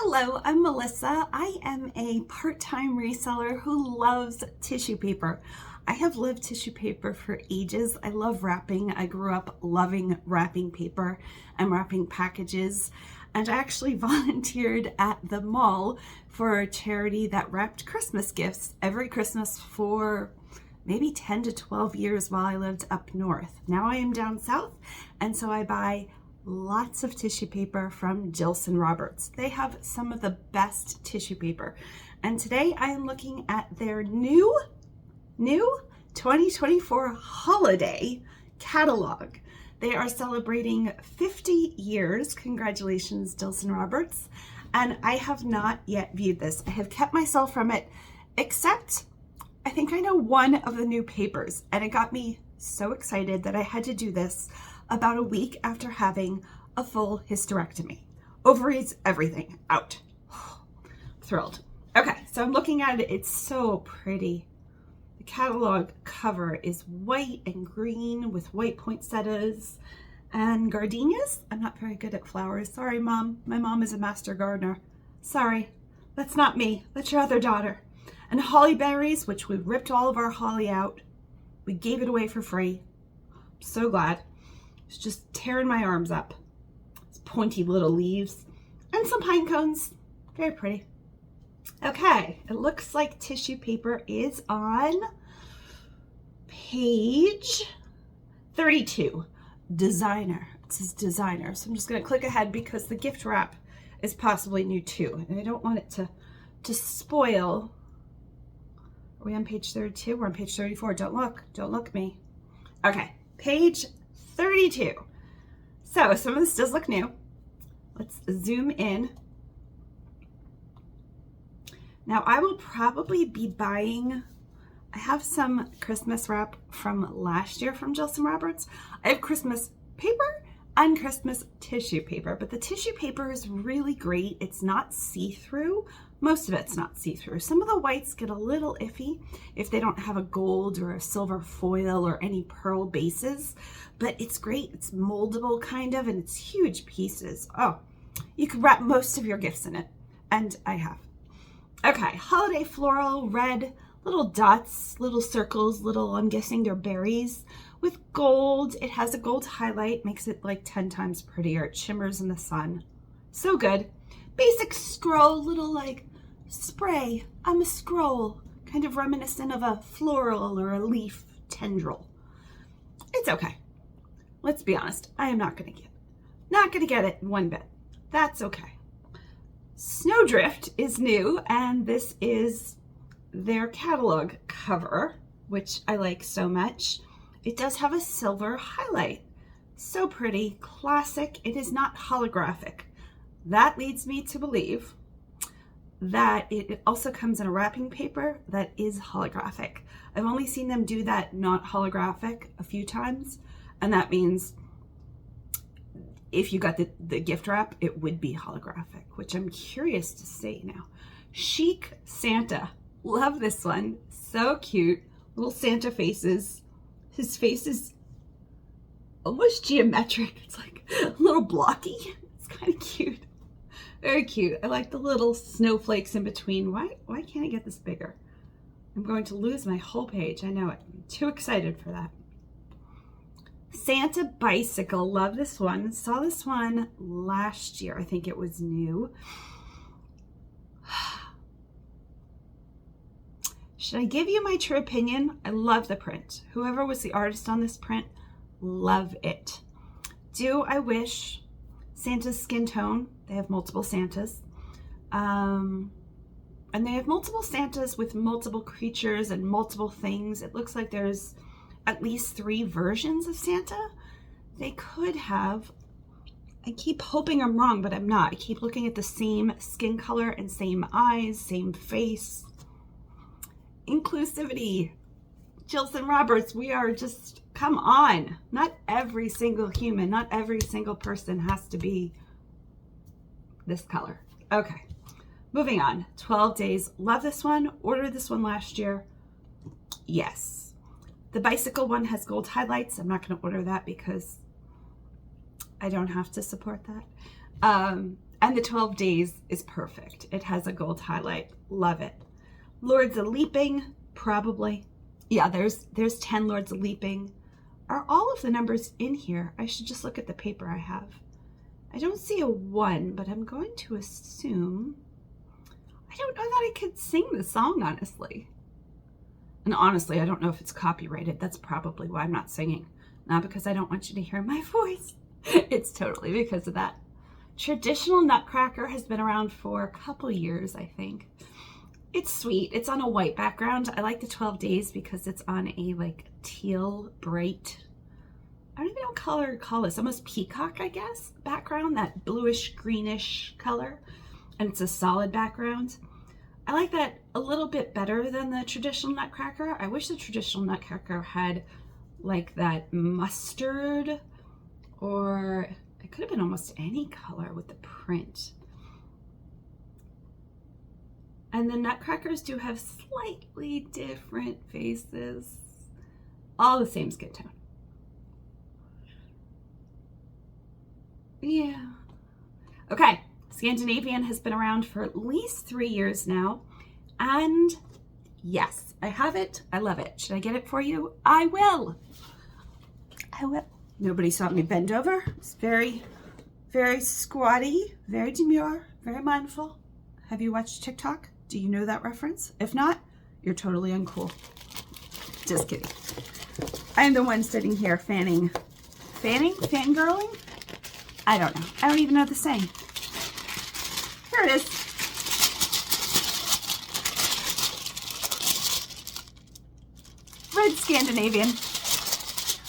Hello, I'm Melissa. I am a part-time reseller who loves tissue paper. I have loved tissue paper for ages. I love wrapping. I grew up loving wrapping paper and wrapping packages. And I actually volunteered at the mall for a charity that wrapped Christmas gifts every Christmas for maybe 10 to 12 years while I lived up north. Now I am down south, and so I buy lots of tissue paper from Jillson Roberts. They have some of the best tissue paper. And today I am looking at their new 2024 holiday catalog. They are celebrating 50 years. Congratulations, Jillson Roberts. And I have not yet viewed this. I have kept myself from it, except I think I know one of the new papers, and it got me so excited that I had to do this about a week after having a full hysterectomy. Ovaries, everything out. Thrilled. Okay, so I'm looking at it. It's so pretty. The catalog cover is white and green with white poinsettias and gardenias. I'm not very good at flowers. Sorry, Mom. My mom is a master gardener. Sorry, that's not me. That's your other daughter. And holly berries, which we ripped all of our holly out. We gave it away for free. I'm so glad. It's just tearing my arms up. It's pointy little leaves and some pine cones. Very pretty. Okay, it looks like tissue paper is on page 32. Designer. It says designer. So I'm just going to click ahead because the gift wrap is possibly new too. And I don't want it to spoil. Are we on page 32? We're on page 34. Don't look. Don't look me. Okay, page 32. So some of this does look new. Let's zoom in. Now I will probably be buying, I have some Christmas wrap from last year from Jillson Roberts. I have Christmas paper and Christmas tissue paper, but the tissue paper is really great. It's not see-through. Most of it's not see-through. Some of the whites get a little iffy if they don't have a gold or a silver foil or any pearl bases, but it's great. It's moldable kind of, and it's huge pieces. Oh, you could wrap most of your gifts in it, and I have. Okay, holiday floral, red, little dots, little circles, little, I'm guessing they're berries with gold. It has a gold highlight, makes it like 10 times prettier. It shimmers in the sun. So good. Basic scroll, little like spray. I'm a scroll, kind of reminiscent of a floral or a leaf tendril. It's okay. Let's be honest. I am not going to get it one bit. That's okay. Snowdrift is new, and this is their catalog cover, which I like so much. It does have a silver highlight. So pretty, classic. It is not holographic. That leads me to believe that it also comes in a wrapping paper that is holographic. I've only seen them do that not holographic a few times, and that means if you got the gift wrap, it would be holographic, which I'm curious to see now. Chic Santa. Love this one. So cute. Little Santa faces. His face is almost geometric. It's like a little blocky. It's kind of cute. Very cute. I like the little snowflakes in between. Why can't I get this bigger? I'm going to lose my whole page. I know it. I'm too excited for that. Santa bicycle. Love this one. Saw this one last year. I think it was new. Should I give you my true opinion? I love the print. Whoever was the artist on this print, love it. Do I wish Santa's skin tone? They have multiple Santas. And they have multiple Santas with multiple creatures and multiple things. It looks like there's at least 3 versions of Santa. They could have, I keep hoping I'm wrong, but I'm not. I keep looking at the same skin color and same eyes, same face. Inclusivity. Jillson Roberts, we are just, come on. Not every single human, not every single person has to be this color. Okay, moving on. 12 days. Love this one. Ordered this one last year. Yes. The bicycle one has gold highlights. I'm not going to order that because I don't have to support that. And the 12 days is perfect. It has a gold highlight. Love it. Lords of Leaping, probably. Yeah, there's 10 Lords of Leaping. Are all of the numbers in here? I should just look at the paper I have. I don't see a 1, but I'm going to assume. I don't know that I could sing the song, honestly. And honestly, I don't know if it's copyrighted. That's probably why I'm not singing. Not because I don't want you to hear my voice. It's totally because of that. Traditional Nutcracker has been around for a couple years, I think. It's sweet. It's on a white background. I like the 12 days because it's on a like teal, bright, I don't even know what color to call this, almost peacock, I guess, background, that bluish, greenish color. And it's a solid background. I like that a little bit better than the traditional Nutcracker. I wish the traditional Nutcracker had like that mustard, or it could have been almost any color with the print. And the Nutcrackers do have slightly different faces. All the same skin tone. Yeah. Okay, Scandinavian has been around for at least 3 years now. And yes, I have it. I love it. Should I get it for you? I will. I will. Nobody saw me bend over. It's very, very squatty, very demure, very mindful. Have you watched TikTok? Do you know that reference? If not, you're totally uncool. Just kidding. I am the one sitting here fangirling? I don't know. I don't even know the saying. Here it is. Red Scandinavian.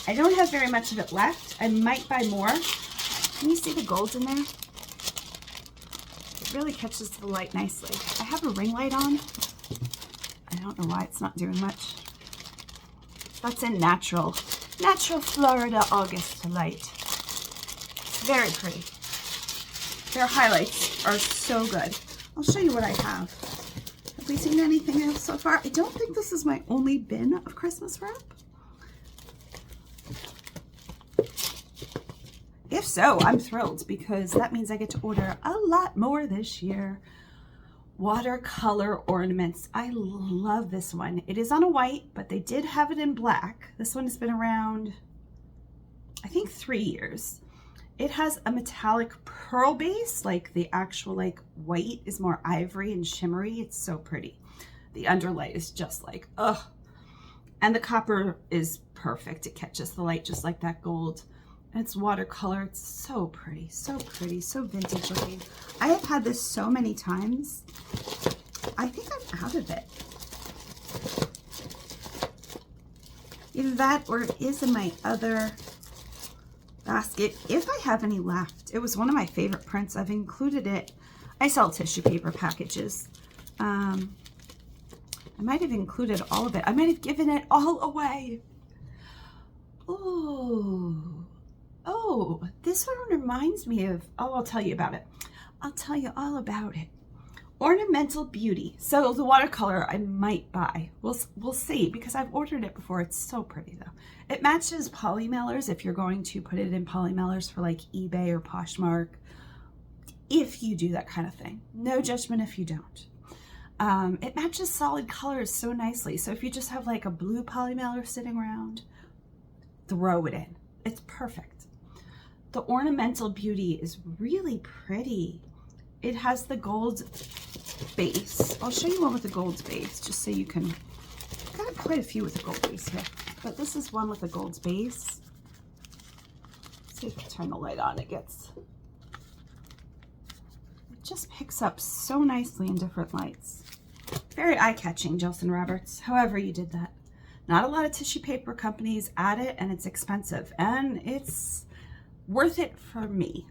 I don't have very much of it left. I might buy more. Can you see the gold in there? It really catches the light nicely. I have a ring light on. I don't know why it's not doing much. That's in natural Florida August light. It's very pretty. Their highlights are so good. I'll show you what I have. Have we seen anything else so far? I don't think this is my only bin of Christmas wrap. If so, I'm thrilled because that means I get to order a lot more this year. Watercolor ornaments. I love this one. It is on a white, but they did have it in black. This one has been around, I think, 3 years. It has a metallic pearl base, like the actual like white is more ivory and shimmery. It's so pretty. The underlight is just like, ugh. And the copper is perfect. It catches the light just like that gold. And it's watercolor. It's so pretty, so vintage looking. I have had this so many times. I think I'm out of it. Either that or it is in my other basket, if I have any left. It was one of my favorite prints. I've included it. I sell tissue paper packages. I might have included all of it. I might have given it all away. Oh, this one reminds me of, I'll tell you about it. I'll tell you all about it. Ornamental Beauty. So the watercolor I might buy. We'll see, because I've ordered it before. It's so pretty though. It matches polymailers if you're going to put it in polymailers for like eBay or Poshmark. If you do that kind of thing. No judgment if you don't. It matches solid colors so nicely. So if you just have like a blue polymailer sitting around, throw it in. It's perfect. The Ornamental Beauty is really pretty. It has the gold base. I'll show you one with the gold base just so you can, I've got quite a few with the gold base here, but this is one with the gold base. Let's see if I turn the light on, it just picks up so nicely in different lights. Very eye-catching, Jillson Roberts, however you did that. Not a lot of tissue paper companies add it, and it's expensive, and it's worth it for me,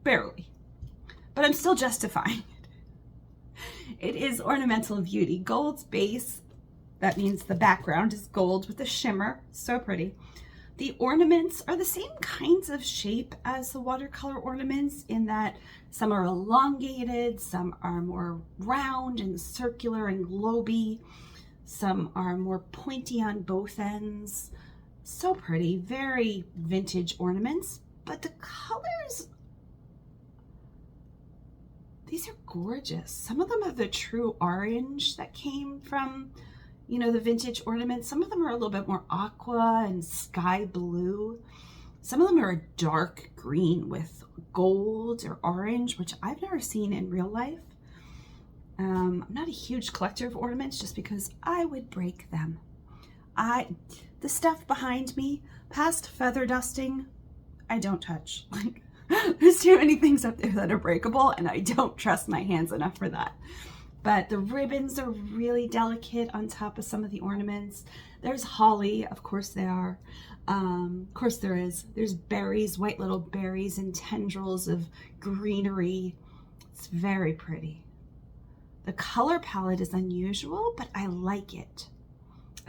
barely. But I'm still justifying it. It is Ornamental Beauty. Gold's base, that means the background is gold with a shimmer. So pretty. The ornaments are the same kinds of shape as the watercolor ornaments in that some are elongated, some are more round and circular and globy, some are more pointy on both ends. So pretty, very vintage ornaments, but the colors These are gorgeous. Some of them are the true orange that came from, you know, the vintage ornaments. Some of them are a little bit more aqua and sky blue. Some of them are a dark green with gold or orange, which I've never seen in real life. I'm not a huge collector of ornaments just because I would break them. The stuff behind me, past feather dusting, I don't touch. Like, there's too many things up there that are breakable, and I don't trust my hands enough for that. But the ribbons are really delicate on top of some of the ornaments. There's holly, of course there are. Of course there is. There's berries, white little berries and tendrils of greenery. It's very pretty. The color palette is unusual, but I like it.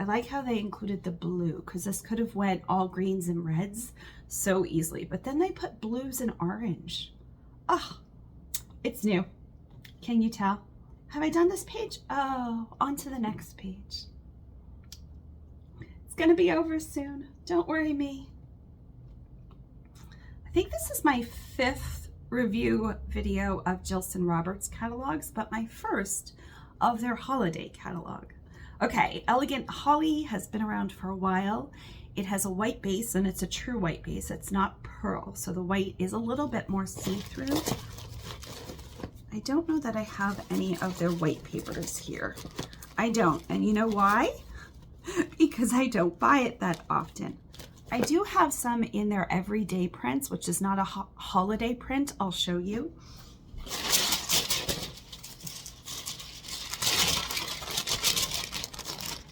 I like how they included the blue, because this could have went all greens and reds so easily, but then they put blues and orange. Oh, it's new. Can you tell? Have I done this page? Oh, on to the next page. It's gonna be over soon. Don't worry me. I think this is my 5th review video of Jillson Roberts catalogs, but my first of their holiday catalog. Okay, Elegant Holly has been around for a while. It has a white base, and it's a true white base. It's not pearl, so the white is a little bit more see-through. I don't know that I have any of their white papers here. I don't, and you know why? Because I don't buy it that often. I do have some in their everyday prints, which is not a holiday print. I'll show you.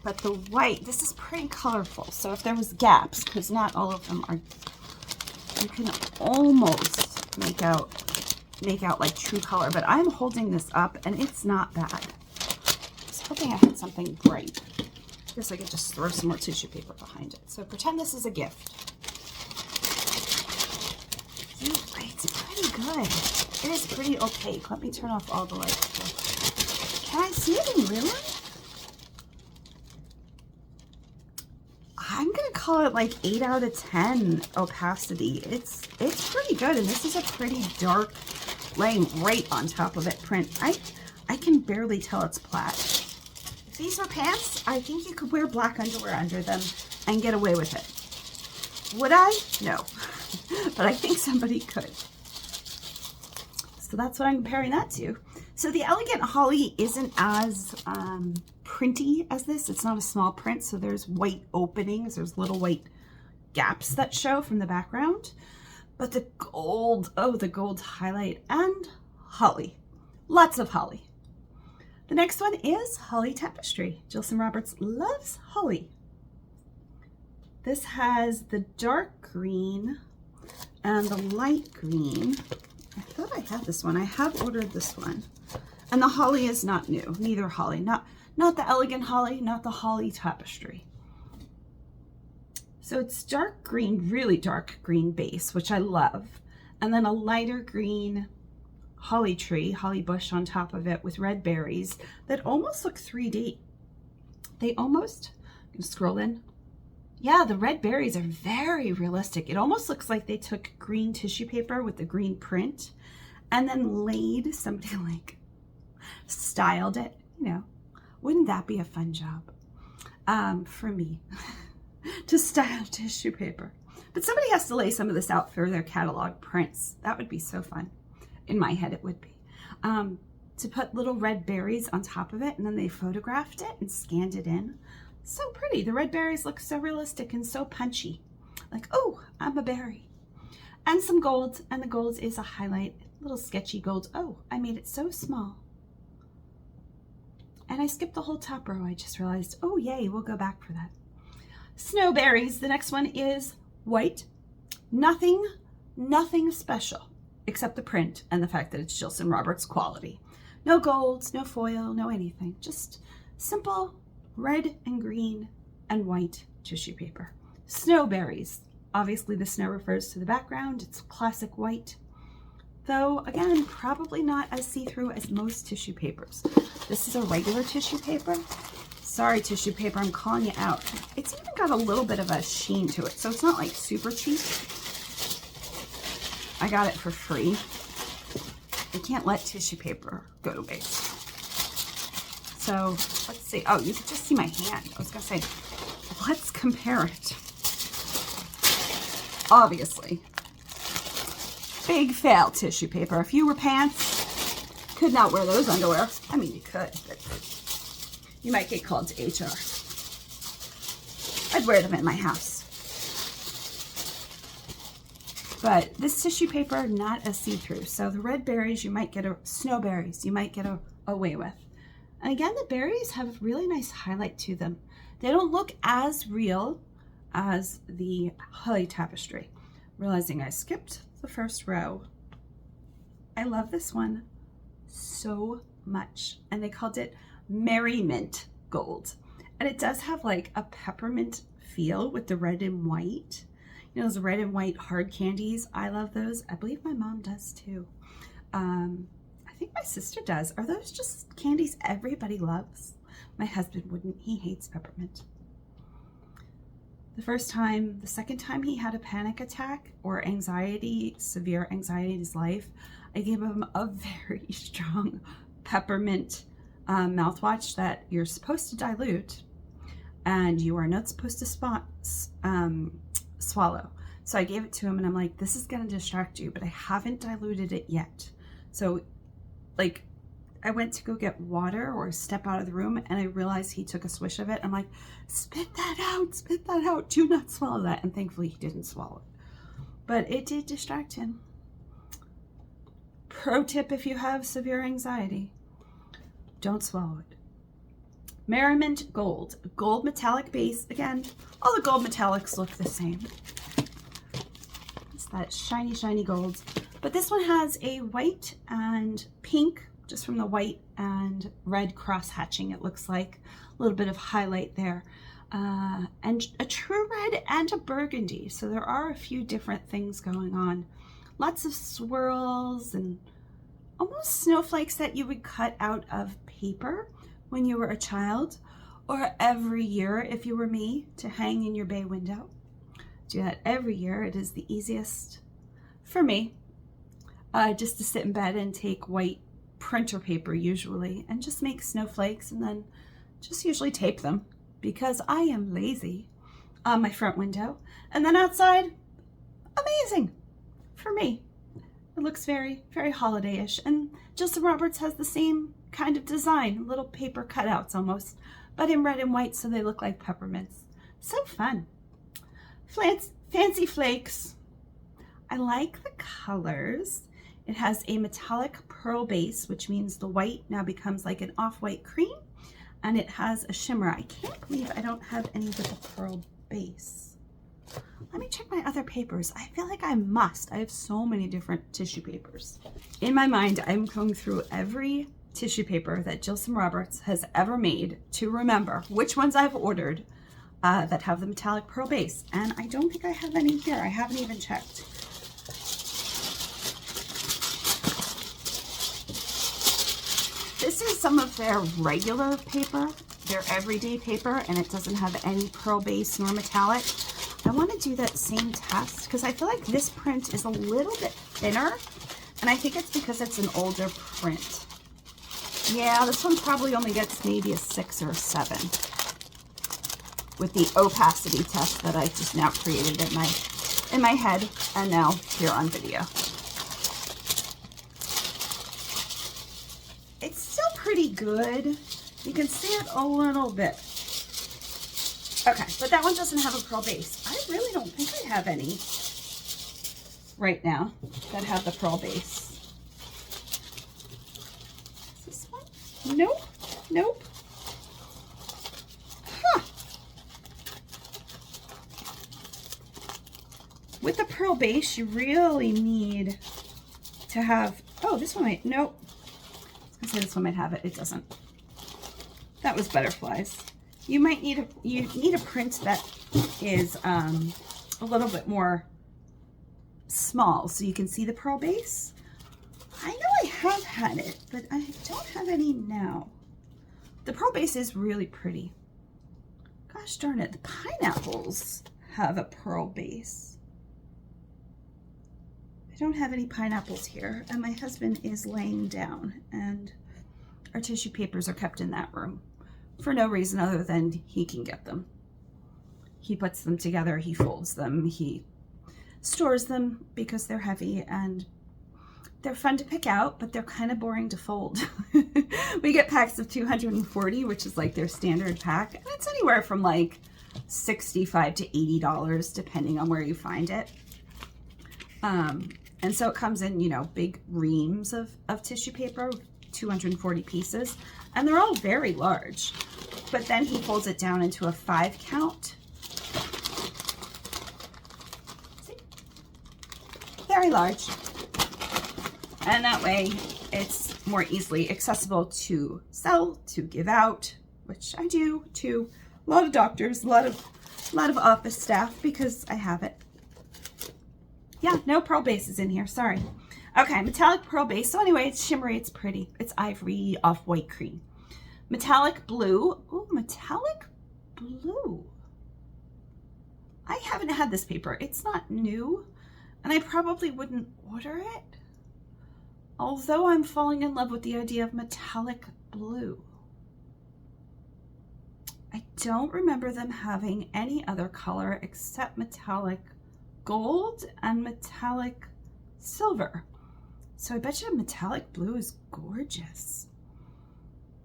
But the white, this is pretty colorful. So if there was gaps, because not all of them are, you can almost make out like true color. But I'm holding this up and it's not bad. I was hoping I had something bright. I guess I could just throw some more tissue paper behind it. So pretend this is a gift. It's pretty good. It is pretty opaque. Let me turn off all the lights. Can I see it in real life? I'm gonna call it like 8 out of 10 opacity. It's pretty good, and this is a pretty dark, laying right on top of it print. I can barely tell it's plaid. If these were pants, I think you could wear black underwear under them and get away with it. Would I? No. But I think somebody could. So that's what I'm comparing that to. So the Elegant Holly isn't as printy as this. It's not a small print, so there's white openings. There's little white gaps that show from the background. But the gold, oh, the gold highlight and holly. Lots of holly. The next one is Holly Tapestry. Jillson Roberts loves holly. This has the dark green and the light green. I thought I had this one. I have ordered this one. And the holly is not new. Neither holly. Not the Elegant Holly, not the Holly Tapestry. So it's dark green, really dark green base, which I love. And then a lighter green holly tree, holly bush on top of it with red berries that almost look 3D. They almost, I'm gonna scroll in. Yeah, the red berries are very realistic. It almost looks like they took green tissue paper with the green print and then laid, somebody like styled it, you know. Wouldn't that be a fun job for me to style tissue paper? But somebody has to lay some of this out for their catalog prints. That would be so fun. In my head, it would be. To put little red berries on top of it, and then they photographed it and scanned it in. So pretty. The red berries look so realistic and so punchy. Like, oh, I'm a berry. And some gold, and the gold is a highlight, little sketchy gold. Oh, I made it so small. And I skipped the whole top row. I just realized, oh yay, we'll go back for that. Snowberries. The next one is white. Nothing special except the print and the fact that it's Jillson Roberts quality. No golds, no foil, no anything. Just simple red and green and white tissue paper. Snowberries. Obviously the snow refers to the background. It's classic white. Though, again, probably not as see-through as most tissue papers. This is a regular tissue paper. Sorry, tissue paper, I'm calling you out. It's even got a little bit of a sheen to it, so it's not like super cheap. I got it for free. I can't let tissue paper go to waste. So let's see. Oh, you can just see my hand. I was gonna say, let's compare it. Obviously, big fail tissue paper. If you were pants, could not wear those underwear. I mean, you could, but you might get called to HR. I'd wear them in my house. But this tissue paper, not a see-through. So the red berries, you might get snowberries, you might get away with. And again, the berries have really nice highlight to them. They don't look as real as the holly tapestry. Realizing I skipped the first row. I love this one so much. And they called it Merriment Gold. And it does have like a peppermint feel with the red and white. You know, those red and white hard candies. I love those. I believe my mom does too. I think my sister does. Are those just candies everybody loves? My husband wouldn't. He hates peppermint. The second time he had a panic attack or anxiety, severe anxiety in his life, I gave him a very strong peppermint mouthwash that you're supposed to dilute and you are not supposed to swallow. So I gave it to him and I'm like, this is going to distract you, but I haven't diluted it yet. So like I went to go get water or step out of the room and I realized he took a swish of it. I'm like, spit that out, do not swallow that. And thankfully he didn't swallow it, but it did distract him. Pro tip if you have severe anxiety, don't swallow it. Merriment Gold, gold metallic base. Again, all the gold metallics look the same. It's that shiny, shiny gold. But this one has a white and pink, just from the white and red cross hatching, it looks like. A little bit of highlight there. And a true red and a burgundy. So there are a few different things going on. Lots of swirls and almost snowflakes that you would cut out of paper when you were a child, or every year if you were me, to hang in your bay window. Do that every year. It is the easiest for me, just to sit in bed and take white printer paper usually and just make snowflakes and then just usually tape them because I am lazy on my front window. And then outside, amazing for me. It looks very, very holiday-ish. And Jillson Roberts has the same kind of design, little paper cutouts almost, but in red and white so they look like peppermints. So fun. Fancy Flakes. I like the colors. It has a metallic pearl base, which means the white now becomes like an off-white cream, and it has a shimmer. I can't believe I don't have any with a pearl base. Let me check my other papers. I feel like I must. I have so many different tissue papers. In my mind, I'm going through every tissue paper that Jillson Roberts has ever made to remember which ones I've ordered that have the metallic pearl base. And I don't think I have any here. I haven't even checked. This is some of their regular paper, their everyday paper, and it doesn't have any pearl base nor metallic. I want to do that same test because I feel like this print is a little bit thinner, and I think it's because it's an older print. Yeah, this one probably only gets maybe a 6 or a 7 with the opacity test that I just now created in my head and now here on video. It's still pretty good. You can see it a little bit. Okay, but that one doesn't have a pearl base. I really don't think I have any right now that have the pearl base. Is this one? Nope, nope. Huh. With the pearl base, you really need to have, oh, this one might, nope. I was gonna say this one might have it, it doesn't. That was butterflies. You might need a print that is a little bit more small so you can see the pearl base. I know I have had it, but I don't have any now. The pearl base is really pretty. Gosh darn it, the pineapples have a pearl base. I I don't have any pineapples here, and my husband is laying down, and our tissue papers are kept in that room for no reason other than he can get them. He puts them together, he folds them, he stores them because they're heavy and they're fun to pick out, but they're kind of boring to fold. We get packs of 240, which is like their standard pack, and it's anywhere from like $65 to $80 depending on where you find it. And so it comes in, you know, big reams of tissue paper, 240 pieces, and they're all very large. But then he folds it down into a 5 count. See? Very large. And that way it's more easily accessible to sell, to give out, which I do to a lot of doctors, a lot of office staff, because I have it. Yeah, no pearl bases in here, sorry. Okay, metallic pearl base. So anyway, it's shimmery, it's pretty. It's ivory off-white cream. Metallic blue. Ooh, metallic blue. I haven't had this paper. It's not new, and I probably wouldn't order it. Although I'm falling in love with the idea of metallic blue. I don't remember them having any other color except metallic gold and metallic silver. So I bet you metallic blue is gorgeous.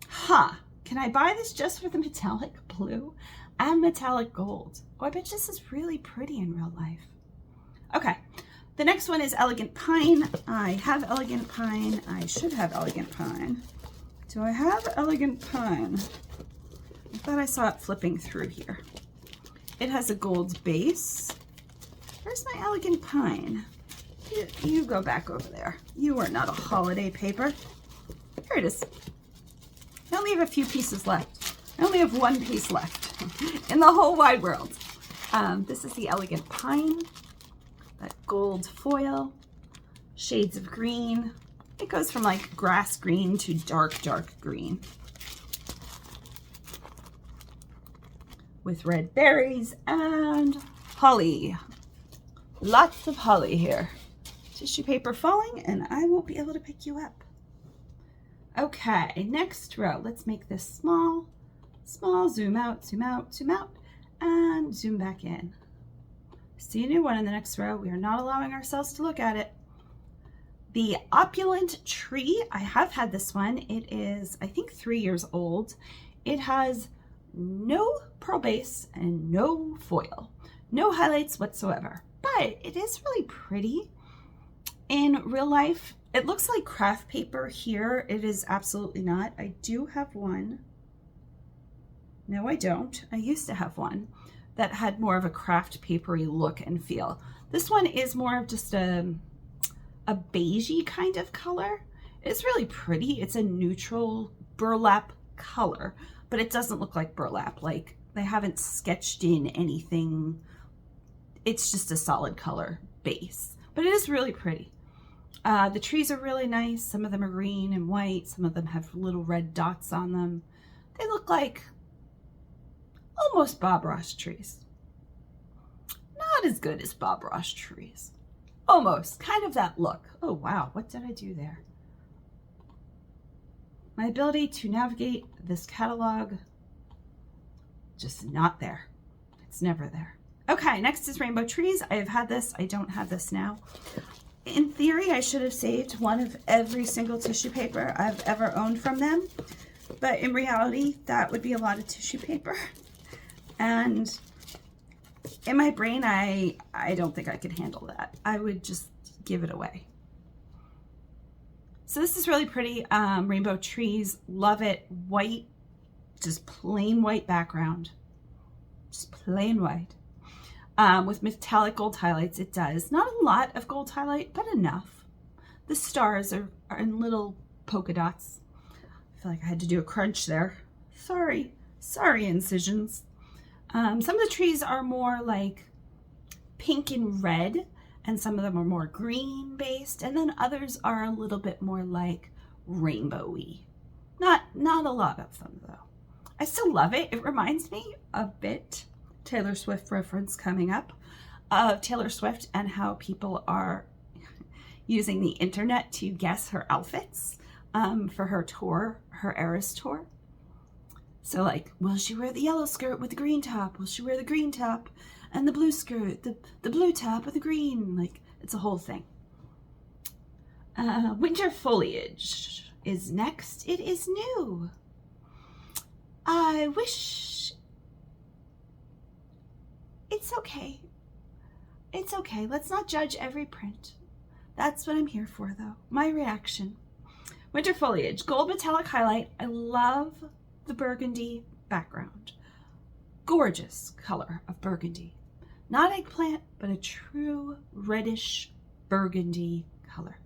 Huh, can I buy this just for the metallic blue and metallic gold? Oh, I bet this is really pretty in real life. Okay, the next one is elegant pine. I have elegant pine. I should have elegant pine. Do I have elegant pine? I thought I saw it flipping through here. It has a gold base. Where's my elegant pine? You go back over there. You are not a holiday paper. Here it is. I only have a few pieces left. I only have one piece left in the whole wide world. This is the elegant pine. That gold foil, shades of green. It goes from like grass green to dark, dark green. With red berries and holly. Lots of holly here. Tissue paper falling, and I won't be able to pick you up. Okay, next row. Let's make this small, small, zoom out, zoom out, zoom out, and zoom back in. See a new one in the next row. We are not allowing ourselves to look at it. The opulent tree. I have had this one. It is, I think, 3 years old. It has no pearl base and no foil. No highlights whatsoever. But it is really pretty. In real life, it looks like craft paper here. It is absolutely not. I do have one. No, I don't. I used to have one that had more of a craft papery look and feel. This one is more of just a beigey kind of color. It's really pretty. It's a neutral burlap color, but it doesn't look like burlap. Like they haven't sketched in anything. It's just a solid color base, but it is really pretty. The trees are really nice. Some of them are green and white. Some of them have little red dots on them. They look like almost Bob Ross trees. Not as good as Bob Ross trees. Almost, kind of that look. Oh wow, what did I do there? My ability to navigate this catalog, just not there. It's never there. Okay, next is rainbow trees. I have had this. I don't have this now. In theory, I should have saved one of every single tissue paper I've ever owned from them. But in reality, that would be a lot of tissue paper. And in my brain, I don't think I could handle that. I would just give it away. So this is really pretty. Rainbow trees, love it. White, just plain white background. Just plain white. With metallic gold highlights, it does. Not a lot of gold highlight, but enough. The stars are in little polka dots. I feel like I had to do a crunch there. Sorry incisions. Some of the trees are more like pink and red, and some of them are more green based, and then others are a little bit more like rainbowy. Not a lot of them though. I still love it. It reminds me a bit, Taylor Swift reference coming up, of Taylor Swift and how people are using the internet to guess her outfits for her tour, her Eras tour. So like, will she wear the yellow skirt with the green top? Will she wear the green top and the blue skirt, the blue top with the green? Like, it's a whole thing. Winter foliage is next. It is new. I wish... It's okay. It's okay. Let's not judge every print. That's what I'm here for, though. My reaction. Winter foliage, gold metallic highlight. I love the burgundy background. Gorgeous color of burgundy. Not eggplant, but a true reddish burgundy color.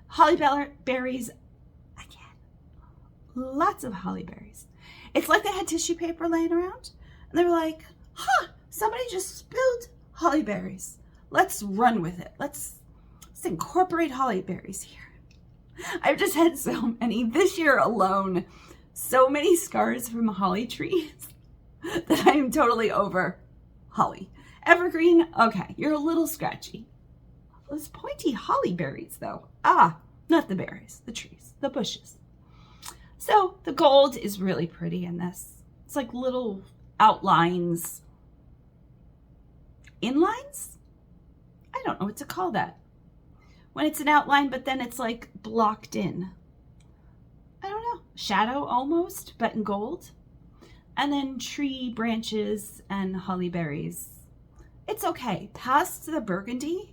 Holly berries, again, lots of holly berries. It's like they had tissue paper laying around, and they were like, huh, somebody just spilled holly berries. Let's run with it. Let's incorporate holly berries here. I've just had so many, this year alone, so many scars from holly trees that I am totally over holly. Evergreen, okay, you're a little scratchy. Those pointy holly berries, though. Ah, not the berries, the trees, the bushes. So the gold is really pretty in this. It's like little outlines. Inlines? I don't know what to call that. When it's an outline, but then it's like blocked in. I don't know. Shadow almost, but in gold. And then tree branches and holly berries. It's okay. Past the burgundy.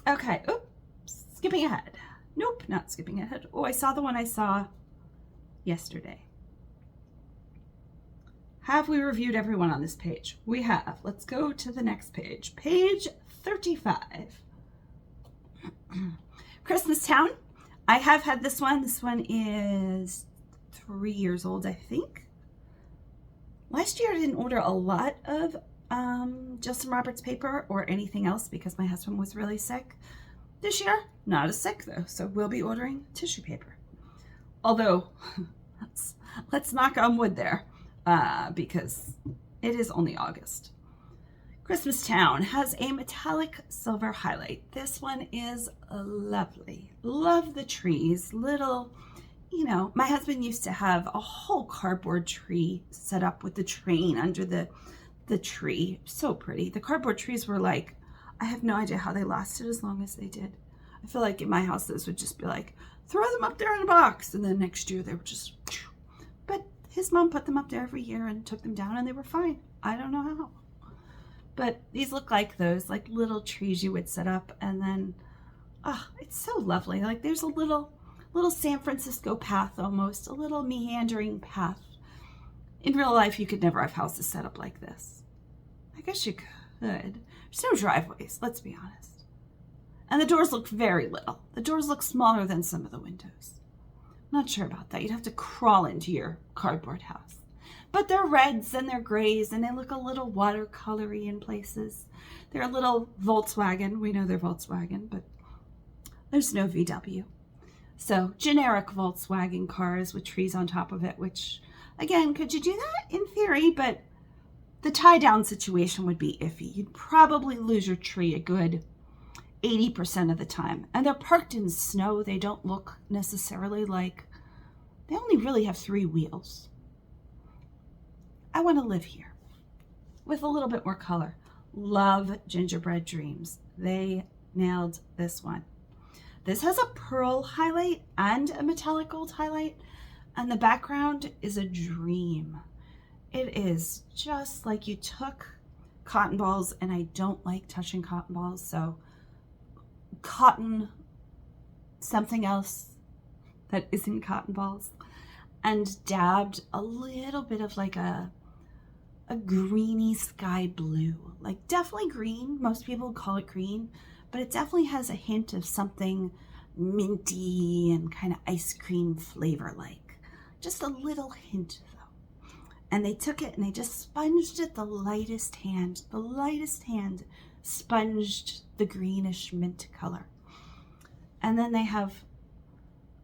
Okay. Oops. Skipping ahead. Nope, not skipping ahead. Oh, I saw the one I saw yesterday. Have we reviewed everyone on this page? We have. Let's go to the next page. Page 35. Christmas Town. I have had this one. This one is 3 years old, I think. Last year I didn't order a lot of Jillson Roberts paper or anything else because my husband was really sick. This year, not as sick though, so we'll be ordering tissue paper. Although, let's knock on wood there because it is only August. Christmas Town has a metallic silver highlight. This one is lovely. Love the trees. Little, you know, my husband used to have a whole cardboard tree set up with the train under the tree. So pretty. The cardboard trees were like, I have no idea how they lasted as long as they did. I feel like in my house, this would just be like, throw them up there in a box. And then next year they were just, but his mom put them up there every year and took them down and they were fine. I don't know how. But these look like those like little trees you would set up. And then, oh, it's so lovely. Like there's a little San Francisco path almost, a little meandering path. In real life, you could never have houses set up like this. I guess you could. There's no driveways, let's be honest. And the doors look very little. The doors look smaller than some of the windows. Not sure about that. You'd have to crawl into your cardboard house. But they're reds and they're grays and they look a little watercolory in places. They're a little Volkswagen. We know they're Volkswagen, but there's no VW. So generic Volkswagen cars with trees on top of it, which again, could you do that? In theory, but the tie-down situation would be iffy. You'd probably lose your tree a good 80% of the time. And they're parked in snow. They don't look necessarily like, they only really have 3 wheels. I want to live here with a little bit more color. Love Gingerbread Dreams. They nailed this one. This has a pearl highlight and a metallic gold highlight. And the background is a dream. It is just like you took cotton balls, and I don't like touching cotton balls, so cotton, something else that isn't cotton balls, and dabbed a little bit of like a greeny sky blue. Like definitely green. Most people call it green, but it definitely has a hint of something minty and kind of ice cream flavor like. Just a little hint though. And they took it and they just sponged it the lightest hand. The lightest hand sponged the greenish mint color. And then they have,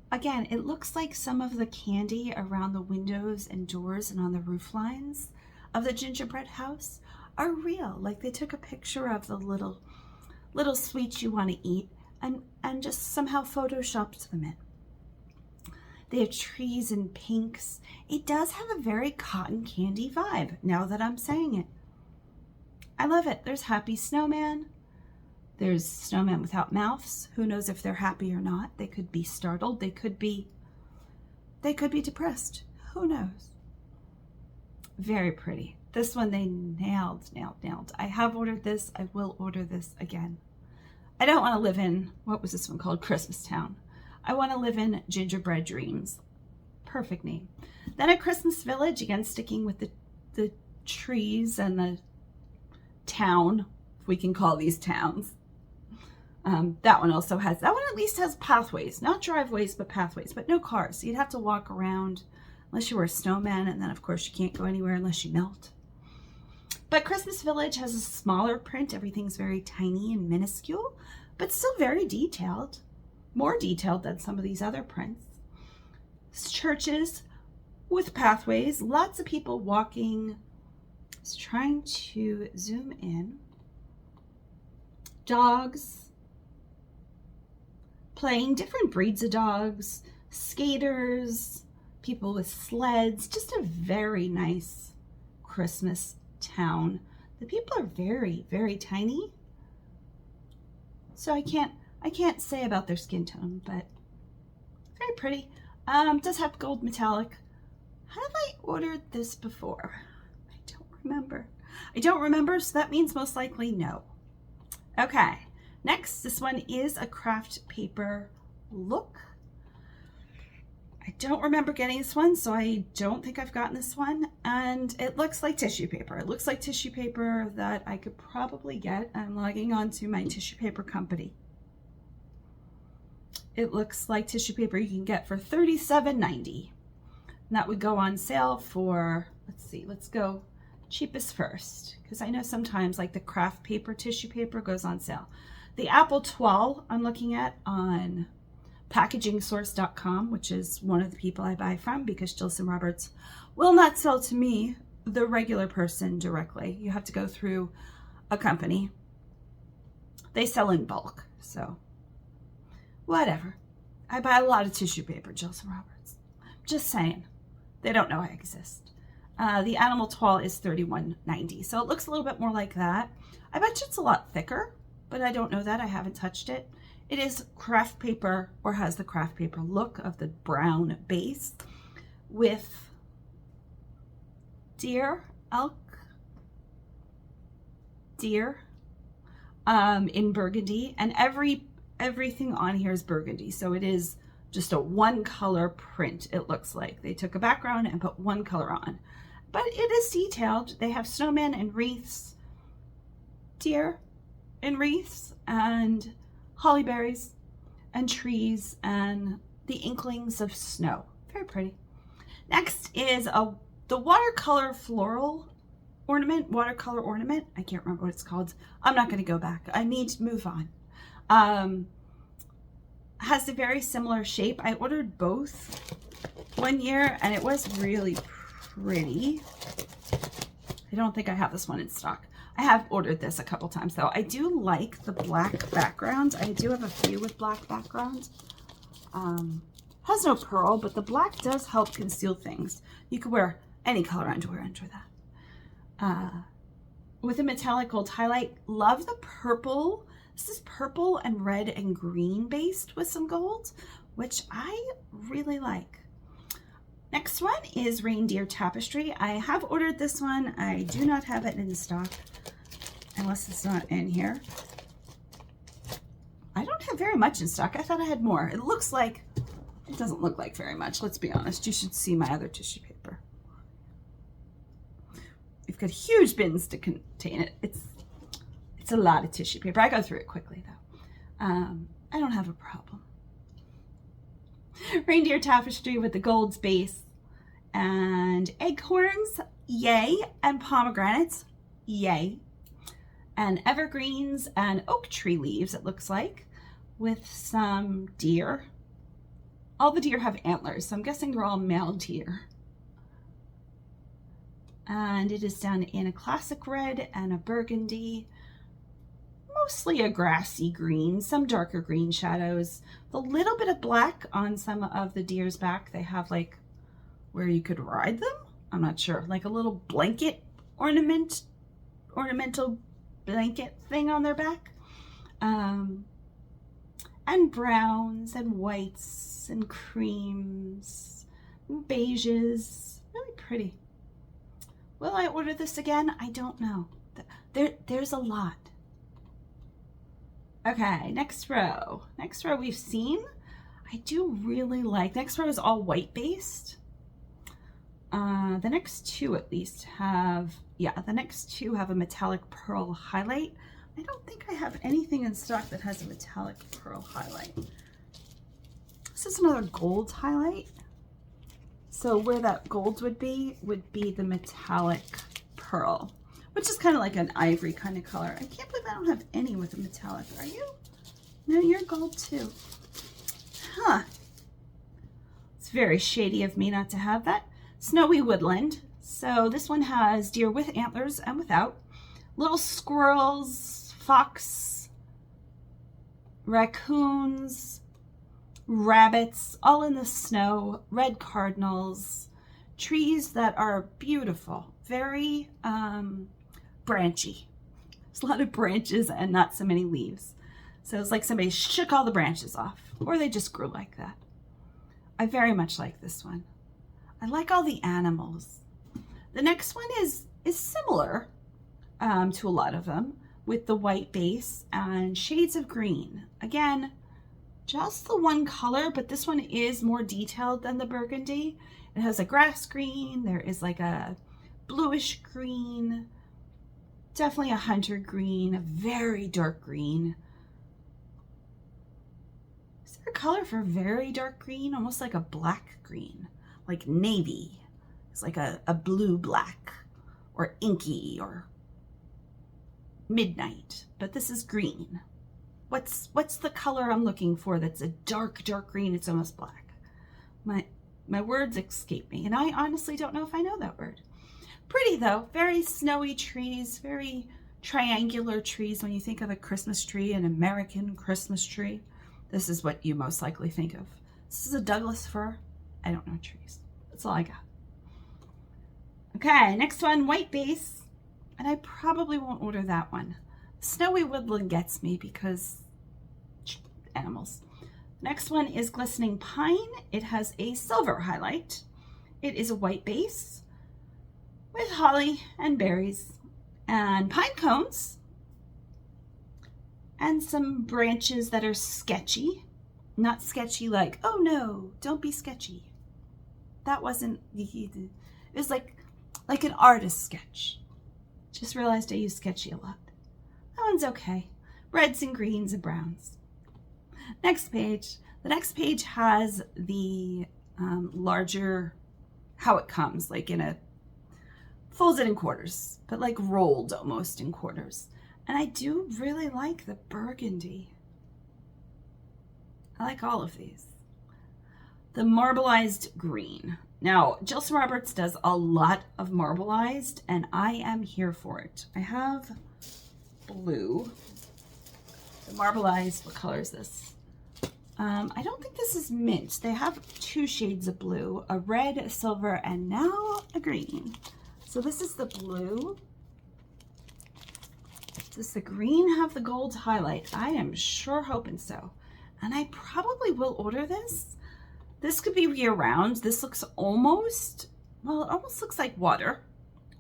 again, it looks like some of the candy around the windows and doors and on the roof lines of the gingerbread house are real. Like they took a picture of the little sweets you want to eat and just somehow photoshopped them in. They have trees and pinks. It does have a very cotton candy vibe, now that I'm saying it. I love it. There's happy snowman. There's snowman without mouths. Who knows if they're happy or not? They could be startled. They could be depressed. Who knows? Very pretty. This one they nailed. I have ordered this. I will order this again. I don't want to live in, what was this one called? Christmas Town. I want to live in Gingerbread Dreams. Perfect name. Then a Christmas Village, again sticking with the trees and the town, if we can call these towns. That one also has, that one at least has pathways, not driveways, but pathways, but no cars. So you'd have to walk around unless you were a snowman, and then of course you can't go anywhere unless you melt. But Christmas Village has a smaller print. Everything's very tiny and minuscule, but still very detailed. More detailed than some of these other prints. Churches with pathways, lots of people walking. Just trying to zoom in. Dogs playing, different breeds of dogs, skaters, people with sleds. Just a very nice Christmas town. The people are very, very tiny. So I can't say about their skin tone, but very pretty. Does have gold metallic. Have I ordered this before? I don't remember, so that means most likely no. Okay, next, this one is a craft paper look. I don't remember getting this one, so I don't think I've gotten this one. And it looks like tissue paper. It looks like tissue paper that I could probably get. I'm logging on to my tissue paper company. It looks like tissue paper you can get for $37.90. And that would go on sale for, let's see, let's go cheapest first. Because I know sometimes like the craft paper tissue paper goes on sale. The Apple Toile I'm looking at on packagingsource.com, which is one of the people I buy from, because Jillson Roberts will not sell to me, the regular person, directly. You have to go through a company. They sell in bulk, so whatever. I buy a lot of tissue paper, Jillson Roberts. Just saying. They don't know I exist. The Animal Toile is $31.90, so it looks a little bit more like that. I bet you it's a lot thicker, but I don't know that. I haven't touched it. It is craft paper, or has the craft paper look of the brown base with deer, elk, deer in burgundy, and everything on here is burgundy. So it is just a one color print. It looks like they took a background and put one color on, but it is detailed. They have snowmen and wreaths, deer in wreaths, and holly berries and trees and the inklings of snow. Very pretty. Next is the watercolor floral ornament, watercolor ornament. I can't remember what it's called. I'm not going to go back. I need to move on. Has a very similar shape. I ordered both one year and it was really pretty. I don't think I have this one in stock. I have ordered this a couple times though. I do like the black background. I do have a few with black background. Has no pearl, but the black does help conceal things. You could wear any color underwear under that. With a metallic gold highlight. Love the purple. This is purple and red and green based with some gold, which I really like. Next one is Reindeer Tapestry. I have ordered this one. I do not have it in stock, unless it's not in here. I don't have very much in stock. I thought I had more. It looks like, it doesn't look like very much, let's be honest. You should see my other tissue paper. We've got huge bins to contain it. It's a lot of tissue paper. I go through it quickly though. I don't have a problem. Reindeer Tapestry with the gold base and acorns, yay, and pomegranates, yay, and evergreens and oak tree leaves, it looks like, with some deer. All the deer have antlers, so I'm guessing they're all male deer. And it is done in a classic red and a burgundy, mostly a grassy green, some darker green shadows, a little bit of black on some of the deer's back. They have like where you could ride them. I'm not sure, like a little blanket ornamental blanket thing on their back. And browns and whites and creams and beiges, really pretty. Will I order this again? I don't know. There's a lot. Okay, next row. Next row we've seen. I do really like, next row is all white based. The next two at least have, the next two have a metallic pearl highlight. I don't think I have anything in stock that has a metallic pearl highlight. This is another gold highlight. So where that gold would be the metallic pearl, which is kind of like an ivory kind of color. I can't believe I don't have any with a metallic. Are you? No, you're gold too. Huh. It's very shady of me not to have that. Snowy woodland. So this one has deer with antlers and without. Little squirrels, fox, raccoons, rabbits, all in the snow, red cardinals, trees that are beautiful, very branchy. There's a lot of branches and not so many leaves. So it's like somebody shook all the branches off, or they just grew like that. I very much like this one. I like all the animals. The next one is similar to a lot of them, with the white base and shades of green. Again, just the one color, but this one is more detailed than the burgundy. It has a grass green, there is like a bluish green, definitely a hunter green, a very dark green. Is there a color for very dark green? Almost like a black green, like navy. It's like a blue black, or inky, or midnight, but this is green. What's the color I'm looking for that's a dark green? It's almost black. My words escape me, and I honestly don't know if I know that word. Pretty though, very snowy trees, very triangular trees. When you think of a Christmas tree, an American Christmas tree, this is what you most likely think of. This is a Douglas fir. I don't know trees. That's all I got. Okay, next one, white base, and I probably won't order that one. Snowy woodland gets me because animals. Next one is glistening pine. It has a silver highlight. It is a white base with holly and berries and pine cones and some branches that are sketchy. Not sketchy like, oh no, don't be sketchy. That wasn't, it was like an artist sketch. Just realized I use sketchy a lot. That one's okay. Reds and greens and browns. Next page. The next page has the larger, how it comes, like in a, folds it in quarters, but like rolled almost in quarters. And I do really like the burgundy. I like all of these. The marbleized green. Now, Jillson Roberts does a lot of marbleized, and I am here for it. I have blue. The marbleized, what color is this? I don't think this is mint. They have two shades of blue, a red, a silver, and now a green. So this is the blue. Does the green have the gold highlight? I am sure hoping so. And I probably will order this. This could be year-round. This looks almost, well, it almost looks like water,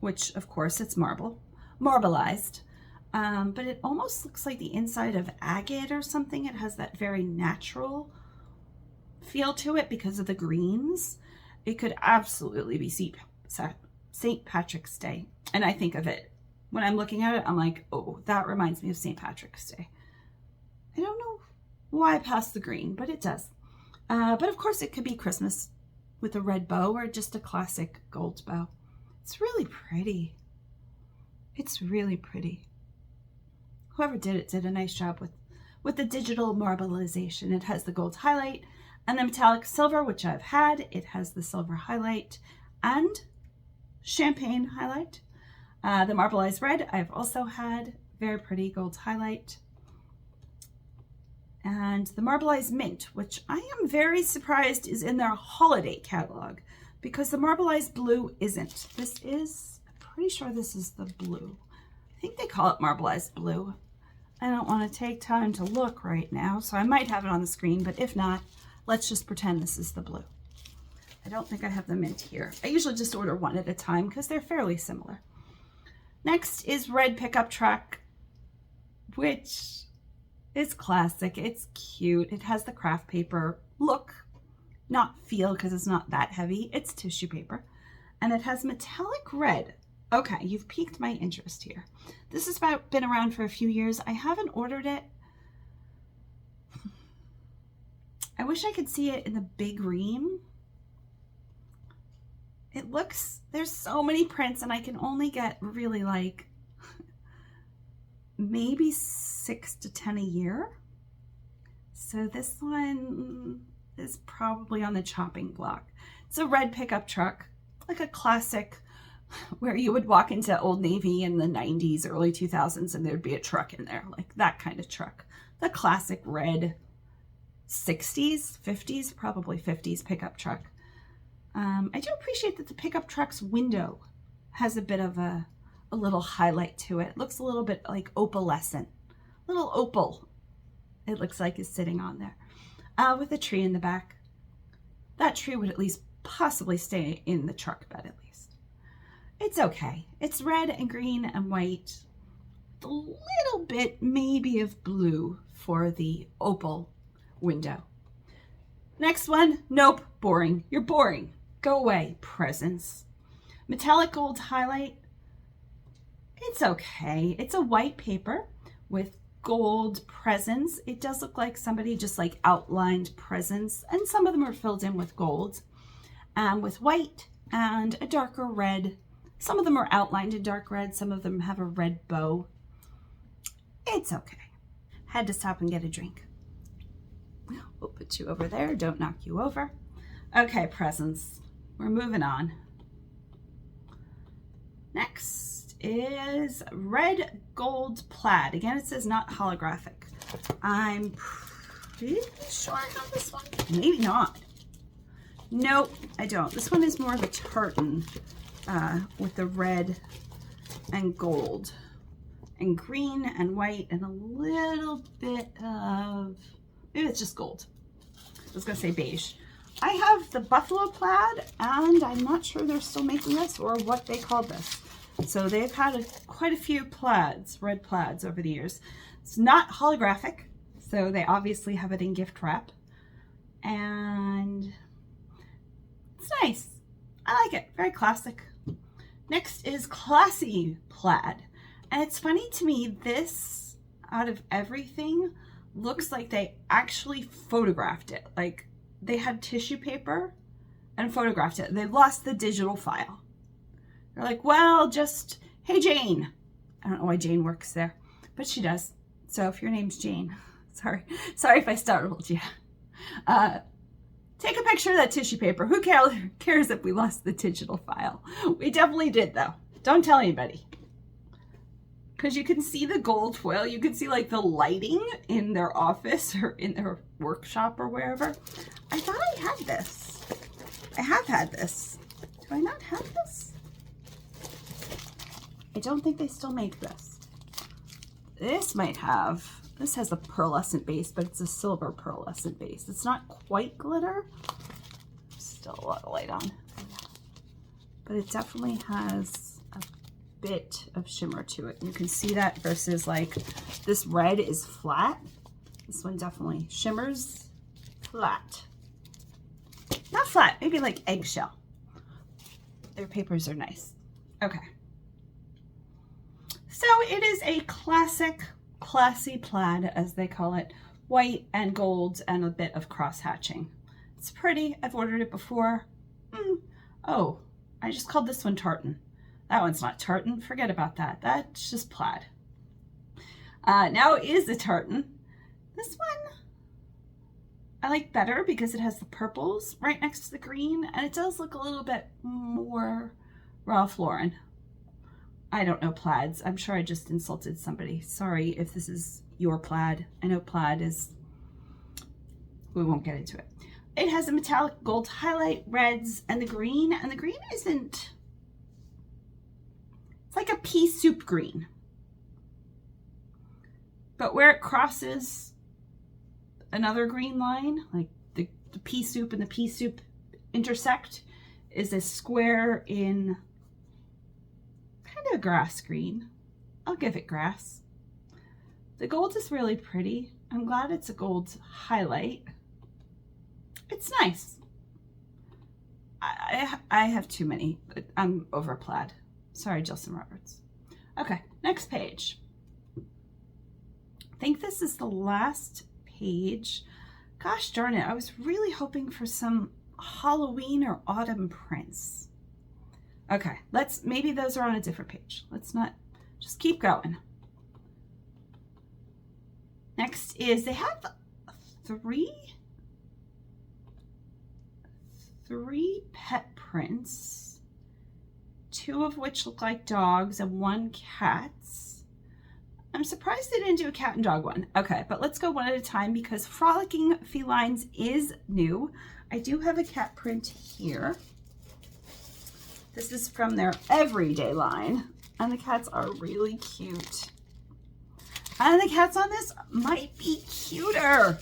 which of course it's marbleized. But it almost looks like the inside of agate or something. It has that very natural feel to it because of the greens. It could absolutely be St. Patrick's Day. And I think of it, when I'm looking at it, I'm like, oh, that reminds me of St. Patrick's Day. I don't know why I passed the green, but it does. But of course it could be Christmas with a red bow or just a classic gold bow. It's really pretty. It's really pretty. Whoever did it did a nice job with the digital marbleization. It has the gold highlight and the metallic silver, which I've had. It has the silver highlight and champagne highlight. The Marbleized Red I've also had, very pretty gold highlight. And the Marbleized Mint, which I am very surprised is in their holiday catalog because the Marbleized Blue isn't. This is, I'm pretty sure this is the blue. I think they call it Marbleized Blue. I don't want to take time to look right now, so I might have it on the screen, but if not, let's just pretend this is the blue. I don't think I have the mint here. I usually just order one at a time because they're fairly similar. Next is Red Pickup Truck, which is classic. It's cute. It has the craft paper look, not feel because it's not that heavy. It's tissue paper. And it has metallic red. Okay, you've piqued my interest here. This has been around for a few years. I haven't ordered it. I wish I could see it in the big ream. It looks, there's so many prints and I can only get really like maybe 6 to 10 a year. So this one is probably on the chopping block. It's a red pickup truck, like a classic where you would walk into Old Navy in the 90s, early 2000s, and there'd be a truck in there, like that kind of truck. The classic red 60s, 50s, probably 50s pickup truck. I do appreciate that the pickup truck's window has a bit of a little highlight to it. It looks a little bit like opalescent. Little opal, it looks like, is sitting on there. With a tree in the back. That tree would at least possibly stay in the truck bed at least. It's okay. It's red and green and white. A little bit maybe of blue for the opal window. Next one, nope, boring. You're boring. Go away, Presents. Metallic gold highlight. It's okay. It's a white paper with gold presents. It does look like somebody just like outlined presents, and some of them are filled in with gold, with white and a darker red. Some of them are outlined in dark red. Some of them have a red bow. It's okay. Had to stop and get a drink. We'll put you over there. Don't knock you over. Okay, Presents. We're moving on. Next is red gold plaid. Again, it says not holographic. I'm pretty sure I have this one. Maybe not. Nope, I don't. This one is more of a tartan with the red and gold and green and white and a little bit of, maybe it's just gold. I was gonna say beige. I have the buffalo plaid, and I'm not sure they're still making this or what they called this. So they've had quite a few plaids, red plaids over the years. It's not holographic, so they obviously have it in gift wrap. And it's nice. I like it. Very classic. Next is classy plaid. And it's funny to me, this, out of everything, looks like they actually photographed it. Like, they had tissue paper and photographed it. They lost the digital file. They're like, well, just, hey, Jane. I don't know why Jane works there, but she does. So if your name's Jane, sorry if I startled you. Take a picture of that tissue paper. Who cares if we lost the digital file? We definitely did, though. Don't tell anybody. Because you can see the gold foil. You can see like the lighting in their office or in their workshop or wherever. I thought I had this. I have had this. Do I not have this? I don't think they still make this. This might have, this has a pearlescent base, but it's a silver pearlescent base. It's not quite glitter. Still a lot of light on. But it definitely has a bit of shimmer to it. You can see that versus like this red is flat. This one definitely shimmers flat. Not flat, maybe like eggshell. Their papers are nice. Okay. So it is a classic, classy plaid, as they call it. White and gold and a bit of cross hatching. It's pretty. I've ordered it before. Oh, I just called this one tartan. That one's not tartan. Forget about that. That's just plaid. Now it is a tartan. This one I like better because it has the purples right next to the green, and it does look a little bit more Ralph Lauren. I don't know plaids. I'm sure I just insulted somebody. Sorry if this is your plaid. I know plaid is, we won't get into it. It has a metallic gold highlight, reds, and the green isn't, it's like a pea soup green. But where it crosses another green line, like the pea soup and the pea soup intersect, is a square in kind of grass green. I'll give it grass. The gold is really pretty. I'm glad it's a gold highlight. It's nice. I have too many. I'm over plaid. Sorry, Jillson Roberts. Okay, next page. I think this is the last page. Gosh darn it, I was really hoping for some Halloween or autumn prints. Okay, maybe those are on a different page. Let's not, just keep going. Next is, they have three pet prints, two of which look like dogs and one cat's. I'm surprised they didn't do a cat and dog one. Okay, but let's go one at a time because Frolicking Felines is new. I do have a cat print here. This is from their everyday line, and the cats are really cute. And the cats on this might be cuter.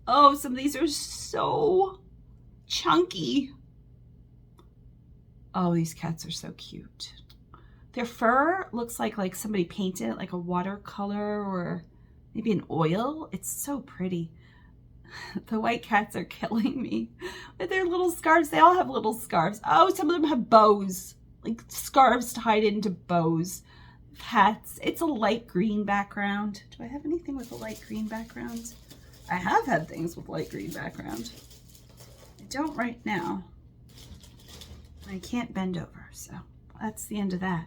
Oh, some of these are so chunky. Oh, these cats are so cute. Their fur looks like somebody painted it, like a watercolor or maybe an oil. It's so pretty. The white cats are killing me with their little scarves. They all have little scarves. Oh, some of them have bows, like scarves tied into bows. Hats. It's a light green background. Do I have anything with a light green background? I have had things with light green background. I don't right now. I can't bend over, so that's the end of that.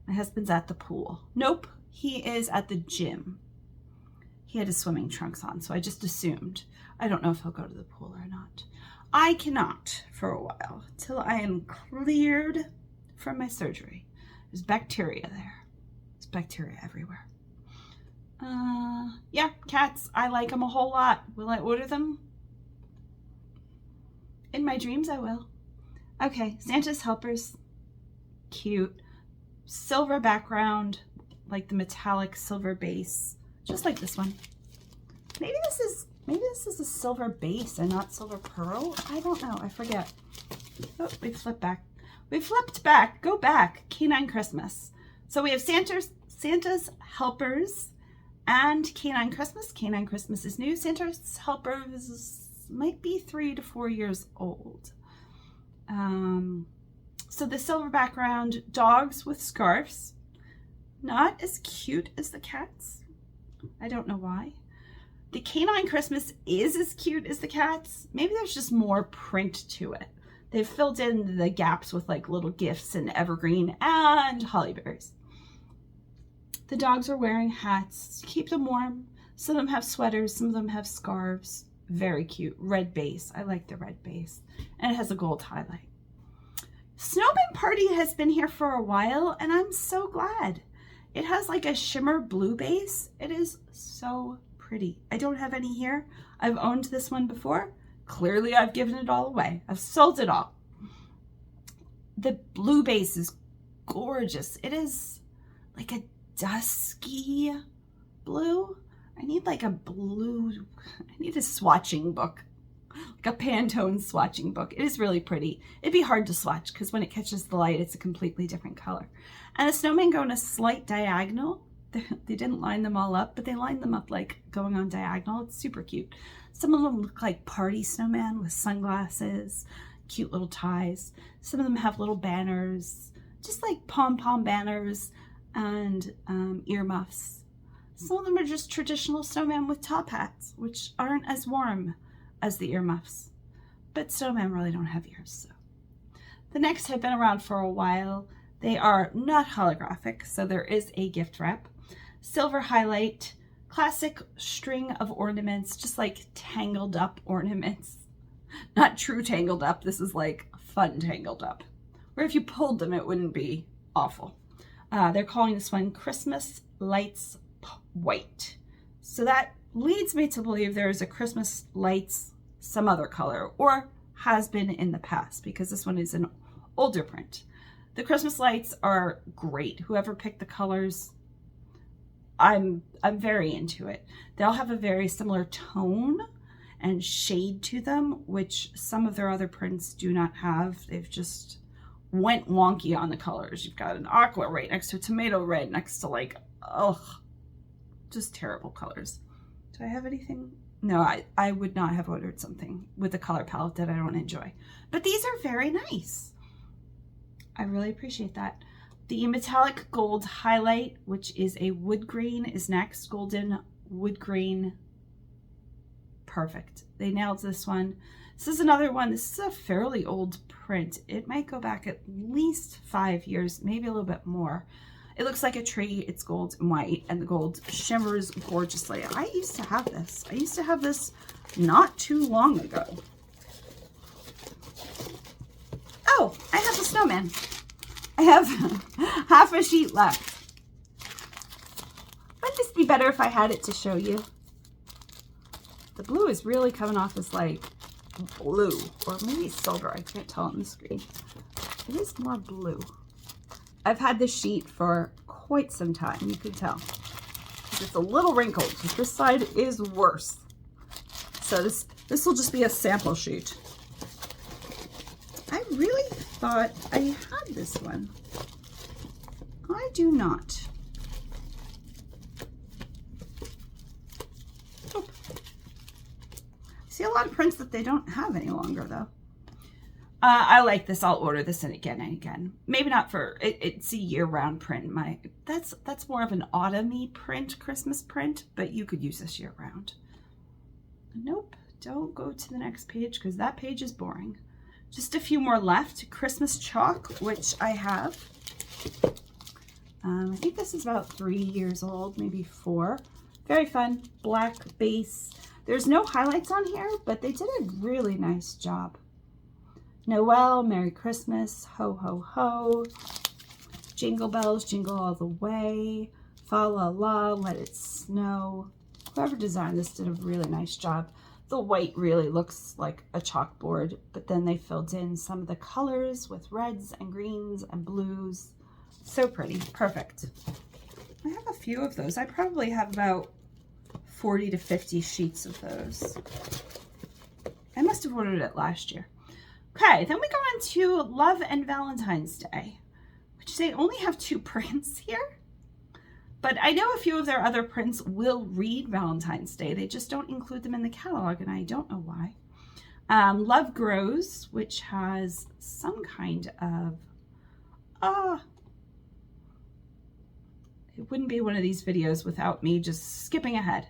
My husband's at the pool. Nope, he is at the gym. He had his swimming trunks on, so I just assumed. I don't know if he'll go to the pool or not. I cannot for a while till I am cleared from my surgery. There's bacteria there. There's bacteria everywhere. Yeah, cats. I like them a whole lot. Will I order them? In my dreams, I will. Okay, Santa's Helpers. Cute. Silver background, like the metallic silver base, just like this one. Maybe this is a silver base and not silver pearl. I don't know. I forget. Oh, we flipped back. We flipped back. Go back. Canine Christmas. So we have Santa's Helpers and Canine Christmas. Canine Christmas is new. Santa's Helpers might be 3 to 4 years old. So the silver background, dogs with scarves. Not as cute as the cats. I don't know why. The Canine Christmas is as cute as the cats. Maybe there's just more print to it. They've filled in the gaps with like little gifts and evergreen and holly berries. The dogs are wearing hats to keep them warm. Some of them have sweaters, some of them have scarves. Very cute. Red base. I like the red base. And it has a gold highlight. Snowman Party has been here for a while, and I'm so glad. It has like a shimmer blue base. It is so pretty. I don't have any here. I've owned this one before. Clearly, I've given it all away. I've sold it all. The blue base is gorgeous. It is like a dusky blue. I need like a blue, I need a swatching book. Like a Pantone swatching book. It is really pretty. It'd be hard to swatch because when it catches the light, it's a completely different color. And the snowmen go in a slight diagonal. They didn't line them all up, but they lined them up like going on diagonal. It's super cute. Some of them look like party snowmen with sunglasses, cute little ties. Some of them have little banners, just like pom-pom banners and earmuffs. Some of them are just traditional snowmen with top hats, which aren't as warm as the earmuffs, but snowmen really don't have ears. So the next have been around for a while. They are not holographic, so there is a gift wrap. Silver highlight, classic string of ornaments, just like tangled up ornaments. Not true tangled up, this is like fun tangled up. Where if you pulled them, it wouldn't be awful. They're calling this one Christmas Lights White. So that leads me to believe there is a Christmas Lights some other color, or has been in the past, because this one is an older print. The Christmas lights are great. Whoever picked the colors, I'm very into it. They all have a very similar tone and shade to them, which some of their other prints do not have. They've just went wonky on the colors. You've got an aqua right next to a tomato red next to like, ugh, just terrible colors. Do I have anything? No, I would not have ordered something with a color palette that I don't enjoy. But these are very nice. I really appreciate that. The metallic gold highlight, which is a wood grain, is next. Golden wood grain. Perfect. They nailed this one. This is another one. This is a fairly old print. It might go back at least 5 years, maybe a little bit more. It looks like a tree. It's gold and white, and the gold shimmers gorgeously. I used to have this. I used to have this not too long ago. Oh, I have the snowman. I have half a sheet left. Wouldn't this be better if I had it to show you? The blue is really coming off as like blue, or maybe silver. I can't tell on the screen. It is more blue. I've had this sheet for quite some time, you can tell. It's a little wrinkled. This side is worse. So this will just be a sample sheet. I really thought I had this one. I do not. Oh. I see a lot of prints that they don't have any longer though. I like this. I'll order this again and again. Maybe not for it's a year-round print. That's more of an autumn-y print, Christmas print, but you could use this year-round. Nope, don't go to the next page because that page is boring. Just a few more left. Christmas chalk, which I have. I think this is about 3 years old, maybe 4. Very fun, black base. There's no highlights on here, but they did a really nice job. Noel, Merry Christmas, ho, ho, ho. Jingle bells, jingle all the way. Fa la la, let it snow. Whoever designed this did a really nice job. The white really looks like a chalkboard, but then they filled in some of the colors with reds and greens and blues. So pretty, perfect. I have a few of those. I probably have about 40 to 50 sheets of those. I must have ordered it last year. Okay, then we go on to Love and Valentine's Day, which they only have 2 prints here. But I know a few of their other prints will read Valentine's Day. They just don't include them in the catalog, and I don't know why. Love Grows, which has some kind of... it wouldn't be one of these videos without me just skipping ahead.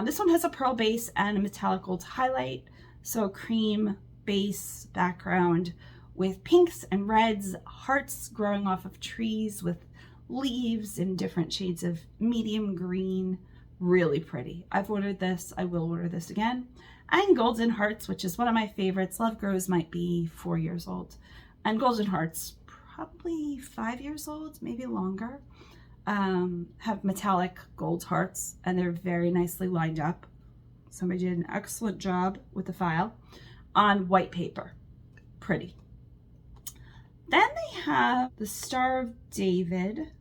This one has a pearl base and a metallic gold highlight. So cream base background with pinks and reds, hearts growing off of trees with leaves in different shades of medium green. Really pretty. I've ordered this. I will order this again. And Golden Hearts, which is one of my favorites. Love Grows might be 4 years old. And Golden Hearts, probably 5 years old, maybe longer. Have metallic gold hearts, and they're very nicely lined up. Somebody did an excellent job with the file on white paper. Pretty. Then they have the Star of David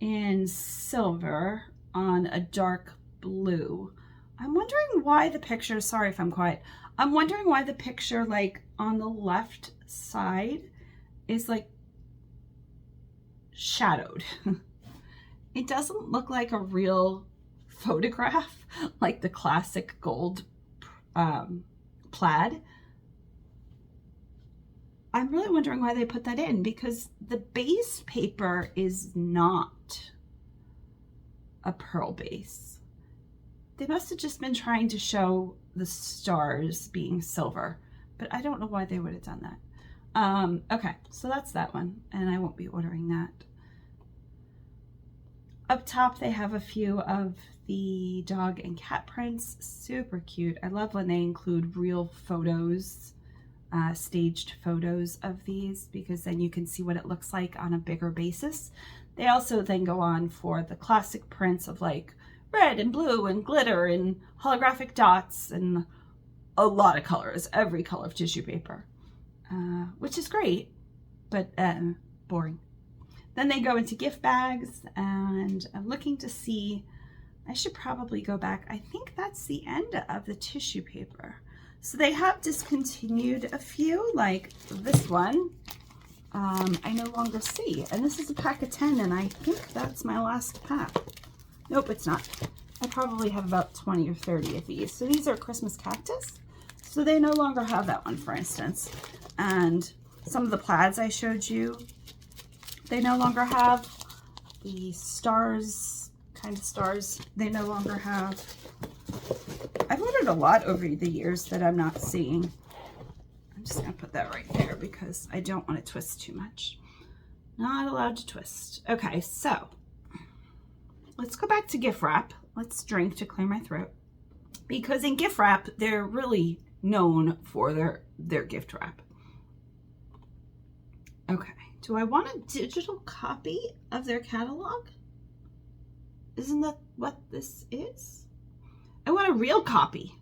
in silver on a dark blue. I'm wondering why the picture, sorry if I'm quiet, I'm wondering why the picture like on the left side is like shadowed. It doesn't look like a real photograph like the classic gold plaid. I'm really wondering why they put that in, because the base paper is not a pearl base. They must have just been trying to show the stars being silver, but I don't know why they would have done that. Okay, so that's that one, and I won't be ordering that. Up top, they have a few of the dog and cat prints. Super cute. I love when they include real photos staged photos of these, because then you can see what it looks like on a bigger basis. They also then go on for the classic prints of like red and blue and glitter and holographic dots and a lot of colors, every color of tissue paper, which is great, but boring. Then they go into gift bags, and I'm looking to see, I should probably go back. I think that's the end of the tissue paper. So they have discontinued a few, like this one. I no longer see, and this is a pack of 10, and I think that's my last pack. Nope, it's not. I probably have about 20 or 30 of these. So these are Christmas cactus. So they no longer have that one, for instance. And some of the plaids I showed you, they no longer have. The stars, kind of stars, they no longer have. I've ordered a lot over the years that I'm not seeing. I'm just going to put that right there because I don't want to twist too much. Not allowed to twist. Okay, so let's go back to gift wrap. Let's drink to clear my throat. Because in gift wrap, they're really known for their gift wrap. Okay, do I want a digital copy of their catalog? Isn't that what this is? I want a real copy.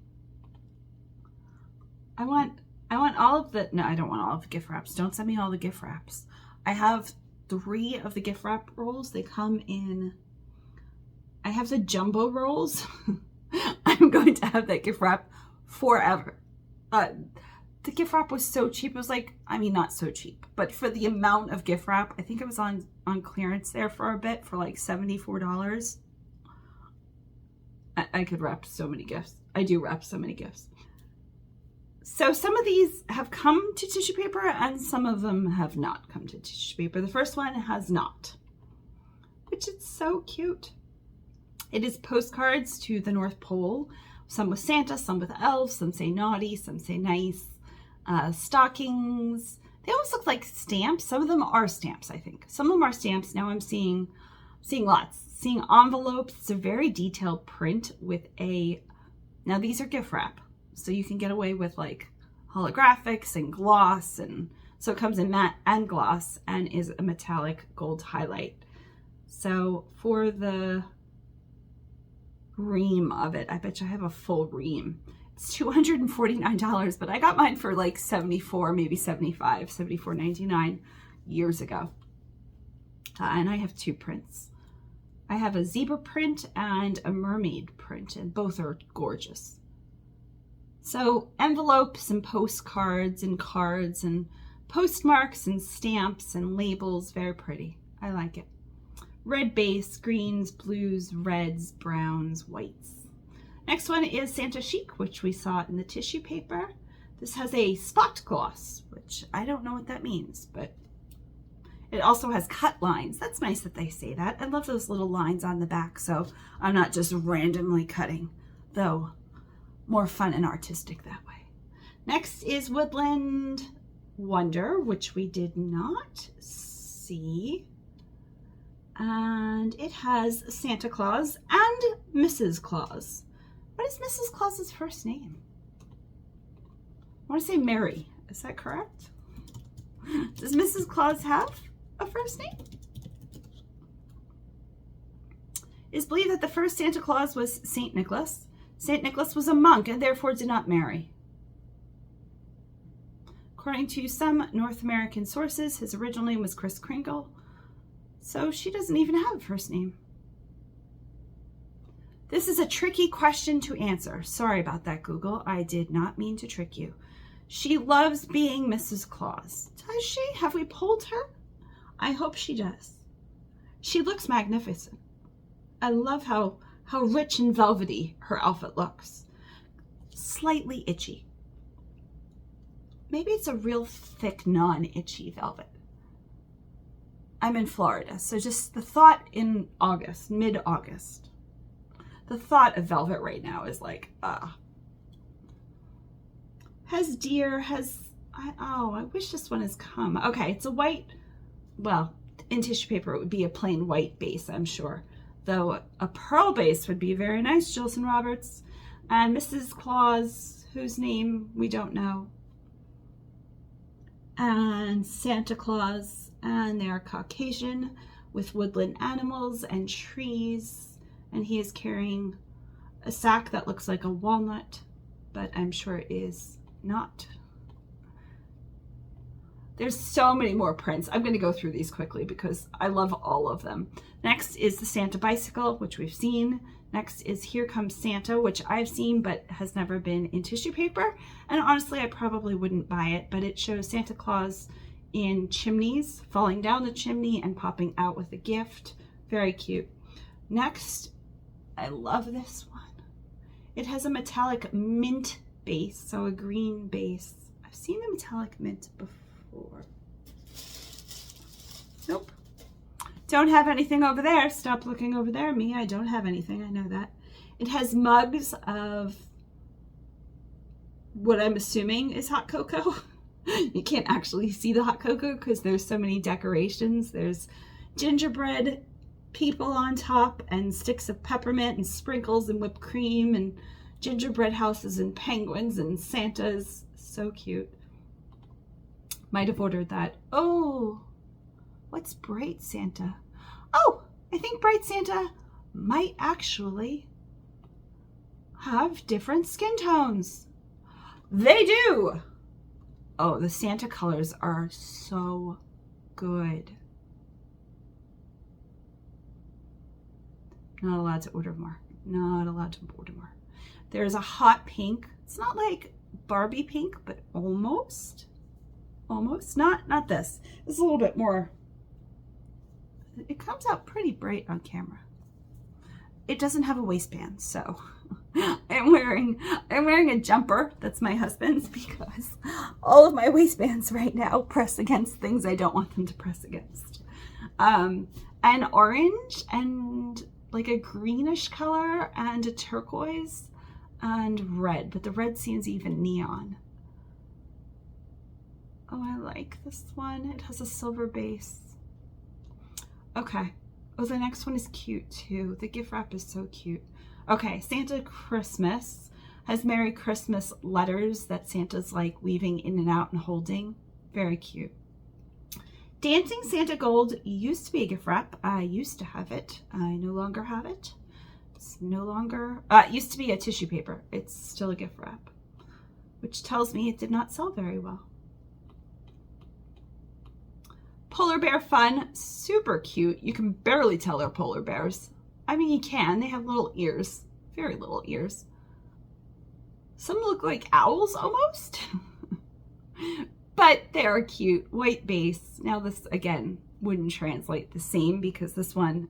I want all of the, no, I don't want all of the gift wraps. Don't send me all the gift wraps. I have 3 of the gift wrap rolls. They come in, I have the jumbo rolls. I'm going to have that gift wrap forever. The gift wrap was so cheap. It was like, I mean, not so cheap, but for the amount of gift wrap, I think it was on clearance there for a bit for like $74. I could wrap so many gifts. I do wrap so many gifts. So some of these have come to tissue paper and some of them have not come to tissue paper. The first one has not, which is so cute. It is postcards to the North Pole. Some with Santa, some with elves, some say naughty, some say nice. Stockings. They almost look like stamps. Some of them are stamps, I think. Some of them are stamps. Now I'm seeing lots. Seeing envelopes. It's a very detailed print with a, now these are gift wrap. So you can get away with like holographics and gloss, and so it comes in matte and gloss and is a metallic gold highlight. So for the ream of it, I bet you I have a full ream. It's $249, but I got mine for like $74, maybe $75, $74.99 years ago. And I have 2 prints. I have a zebra print and a mermaid print, and both are gorgeous. So envelopes and postcards and cards and postmarks and stamps and labels, very pretty. I like it. Red base, greens, blues, reds, browns, whites. Next one is Santa Chic, which we saw in the tissue paper. This has a spot gloss, which I don't know what that means, but it also has cut lines. That's nice that they say that. I love those little lines on the back, so I'm not just randomly cutting, though more fun and artistic that way. Next is Woodland Wonder, which we did not see. And it has Santa Claus and Mrs. Claus. What is Mrs. Claus's first name? I want to say Mary. Is that correct? Does Mrs. Claus have a first name? It is believed that the first Santa Claus was Saint Nicholas. Saint Nicholas was a monk and therefore did not marry. According to some North American sources, his original name was Kris Kringle. So she doesn't even have a first name. This is a tricky question to answer. Sorry about that, Google. I did not mean to trick you. She loves being Mrs. Claus. Does she? Have we polled her? I hope she does. She looks magnificent. I love how rich and velvety her outfit looks. Slightly itchy. Maybe it's a real thick, non-itchy velvet. I'm in Florida, so just the thought in August, mid-August, the thought of velvet right now is like, Has deer, I wish this one has come. Okay, it's a white, well, in tissue paper it would be a plain white base, I'm sure. Though a pearl base would be very nice, Jillson Roberts. And Mrs. Claus, whose name we don't know. and Santa Claus, and they are Caucasian with woodland animals and trees, and he is carrying a sack that looks like a walnut, but I'm sure it is not. There's so many more prints. I'm going to go through these quickly because I love all of them. Next is the Santa bicycle, which we've seen. Next is Here Comes Santa, which I've seen but has never been in tissue paper. And honestly, I probably wouldn't buy it, but it shows Santa Claus in chimneys, falling down the chimney and popping out with a gift. Very cute. Next, I love this one. It has a metallic mint base, so a green base. I've seen the metallic mint before. Nope. Don't have anything over there. Stop looking over there, me. I don't have anything. I know that. It has mugs of what I'm assuming is hot cocoa. You can't actually see the hot cocoa because there's so many decorations. There's gingerbread people on top and sticks of peppermint and sprinkles and whipped cream and gingerbread houses and penguins and Santas. So cute. Might have ordered that. Oh, what's Bright Santa? Oh, I think Bright Santa might actually have different skin tones. They do. Oh, the Santa colors are so good. Not allowed to order more. Not allowed to order more. There's a hot pink. It's not like Barbie pink, but almost. Almost. Not this. This is a little bit more. It comes out pretty bright on camera. It doesn't have a waistband, so I'm wearing a jumper that's my husband's because all of my waistbands right now press against things I don't want them to press against. And orange and like a greenish color and a turquoise and red, but the red seems even neon. Oh, I like this one. It has a silver base. Okay. Oh, the next one is cute too. The gift wrap is so cute. Okay, Santa Christmas has Merry Christmas letters that Santa's like weaving in and out and holding. Very cute. Dancing Santa Gold used to be a gift wrap. I used to have it. I no longer have it. It's no longer, it used to be a tissue paper. It's still a gift wrap, which tells me it did not sell very well. Polar bear fun, super cute. You can barely tell they're polar bears. I mean, you can. They have little ears, very little ears. Some look like owls almost, but they are cute. White base. Now this, again, wouldn't translate the same because this one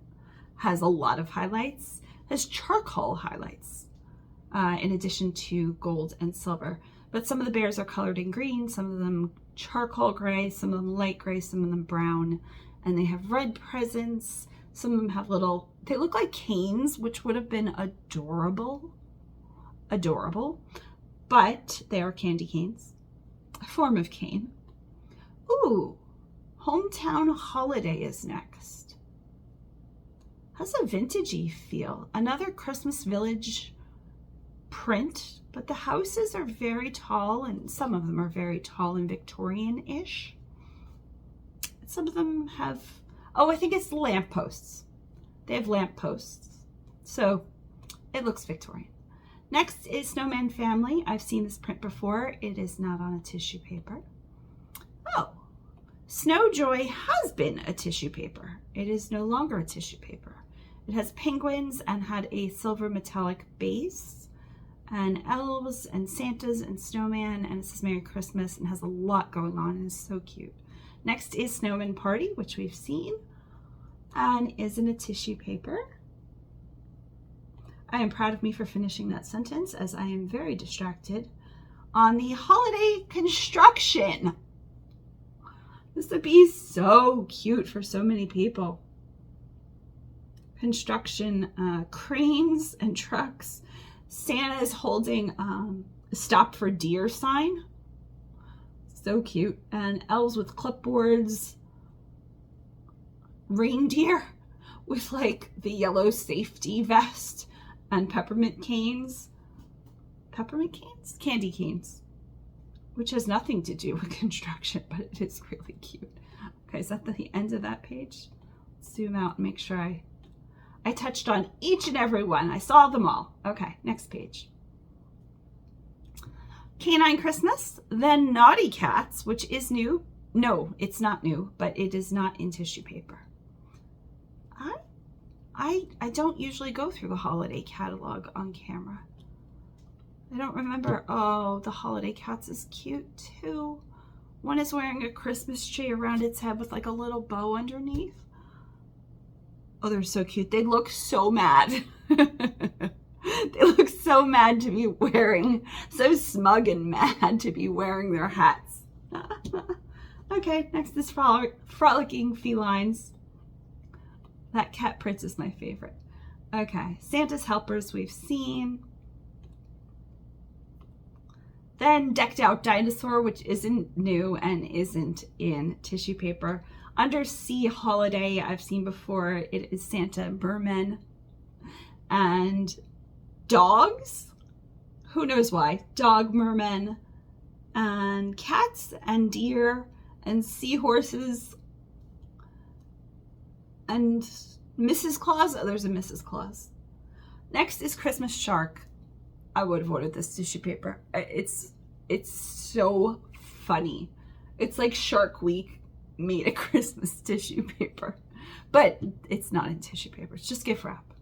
has a lot of highlights. It has charcoal highlights in addition to gold and silver. But some of the bears are colored in green, some of them charcoal gray, some of them light gray, some of them brown. And they have red presents. Some of them have little, they look like canes, which would have been adorable. Adorable. But they are candy canes. A form of cane. Ooh, Hometown Holiday is next. Has a vintagey feel. Another Christmas Village print, but the houses are very tall and some of them are very tall and Victorian-ish. Some of them have, oh, I think it's the lampposts. They have lampposts. So it looks Victorian. Next is Snowman Family. I've seen this print before. It is not on a tissue paper. Oh, Snowjoy has been a tissue paper. It is no longer a tissue paper. It has penguins and had a silver metallic base and elves and Santas and snowman, and it says Merry Christmas and has a lot going on and is so cute. Next is Snowman Party, which we've seen and is in a tissue paper. I am proud of me for finishing that sentence as I am very distracted on the holiday construction. This would be so cute for so many people. Construction cranes and trucks. Santa is holding a stop for deer sign. So cute. And elves with clipboards. Reindeer with like the yellow safety vest and peppermint canes. Peppermint canes? Candy canes. which has nothing to do with construction, but it is really cute. Okay, is that the end of that page? Zoom out and make sure I touched on each and every one. I saw them all. Okay, next page. Canine Christmas, then Naughty Cats, which is new. No, it's not new, but it is not in tissue paper. I don't usually go through the holiday catalog on camera. I don't remember. Oh, the Holiday Cats is cute too. One is wearing a Christmas tree around its head with like a little bow underneath. Oh, they're so cute. They look so mad. They look so mad to be wearing, so smug and mad to be wearing their hats. Okay, next is Frolicking Felines. That cat prince is my favorite. Okay, Santa's Helpers we've seen. Then Decked Out Dinosaur, which isn't new and isn't in tissue paper. Undersea Holiday, I've seen before. It is Santa Mermen. And dogs, who knows why, dog mermen. And cats and deer and seahorses. And Mrs. Claus, oh, there's a Mrs. Claus. Next is Christmas Shark. I would have ordered this tissue paper. It's so funny. It's like Shark Week made a Christmas tissue paper, but it's not in tissue paper. It's just gift wrap.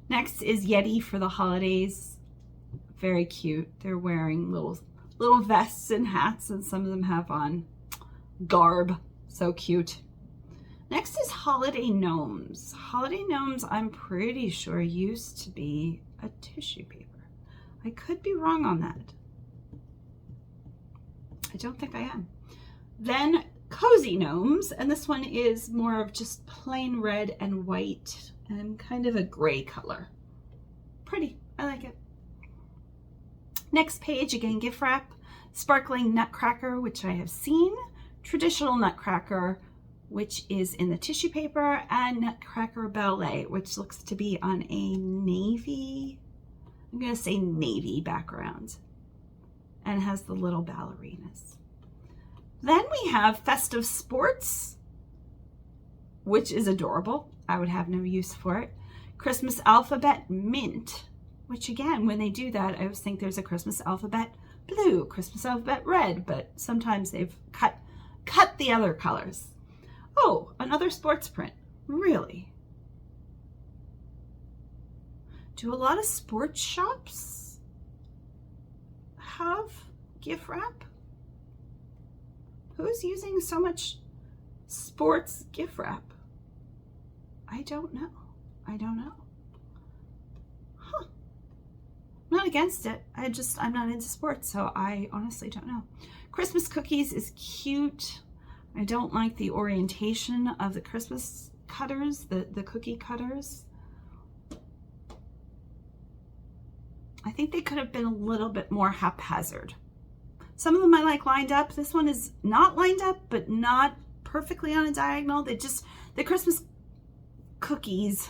Next is Yeti for the holidays. Very cute. They're wearing little vests and hats, and some of them have on garb. So cute. Next is Holiday Gnomes. Holiday Gnomes, I'm pretty sure used to be a tissue paper. I could be wrong on that. I don't think I am. Then Cozy Gnomes, and this one is more of just plain red and white and kind of a gray color. Pretty, I like it. Next page, again, gift wrap. Sparkling Nutcracker, which I have seen. Traditional Nutcracker, which is in the tissue paper, and Nutcracker Ballet, which looks to be on a navy, I'm gonna say navy background, and has the little ballerinas. Then we have Festive Sports, which is adorable. I would have no use for it. Christmas Alphabet Mint, which again, when they do that, I always think there's a Christmas Alphabet Blue, Christmas Alphabet Red, but sometimes they've cut the other colors. Oh, another sports print. Really? Do a lot of sports shops have gift wrap? Who's using so much sports gift wrap? I don't know. I don't know. Huh. I'm not against it. I'm not into sports, so I honestly don't know. Christmas Cookies is cute. I don't like the orientation of the Christmas cutters, the cookie cutters. I think they could have been a little bit more haphazard. Some of them I like lined up. This one is not lined up, but not perfectly on a diagonal. The Christmas cookies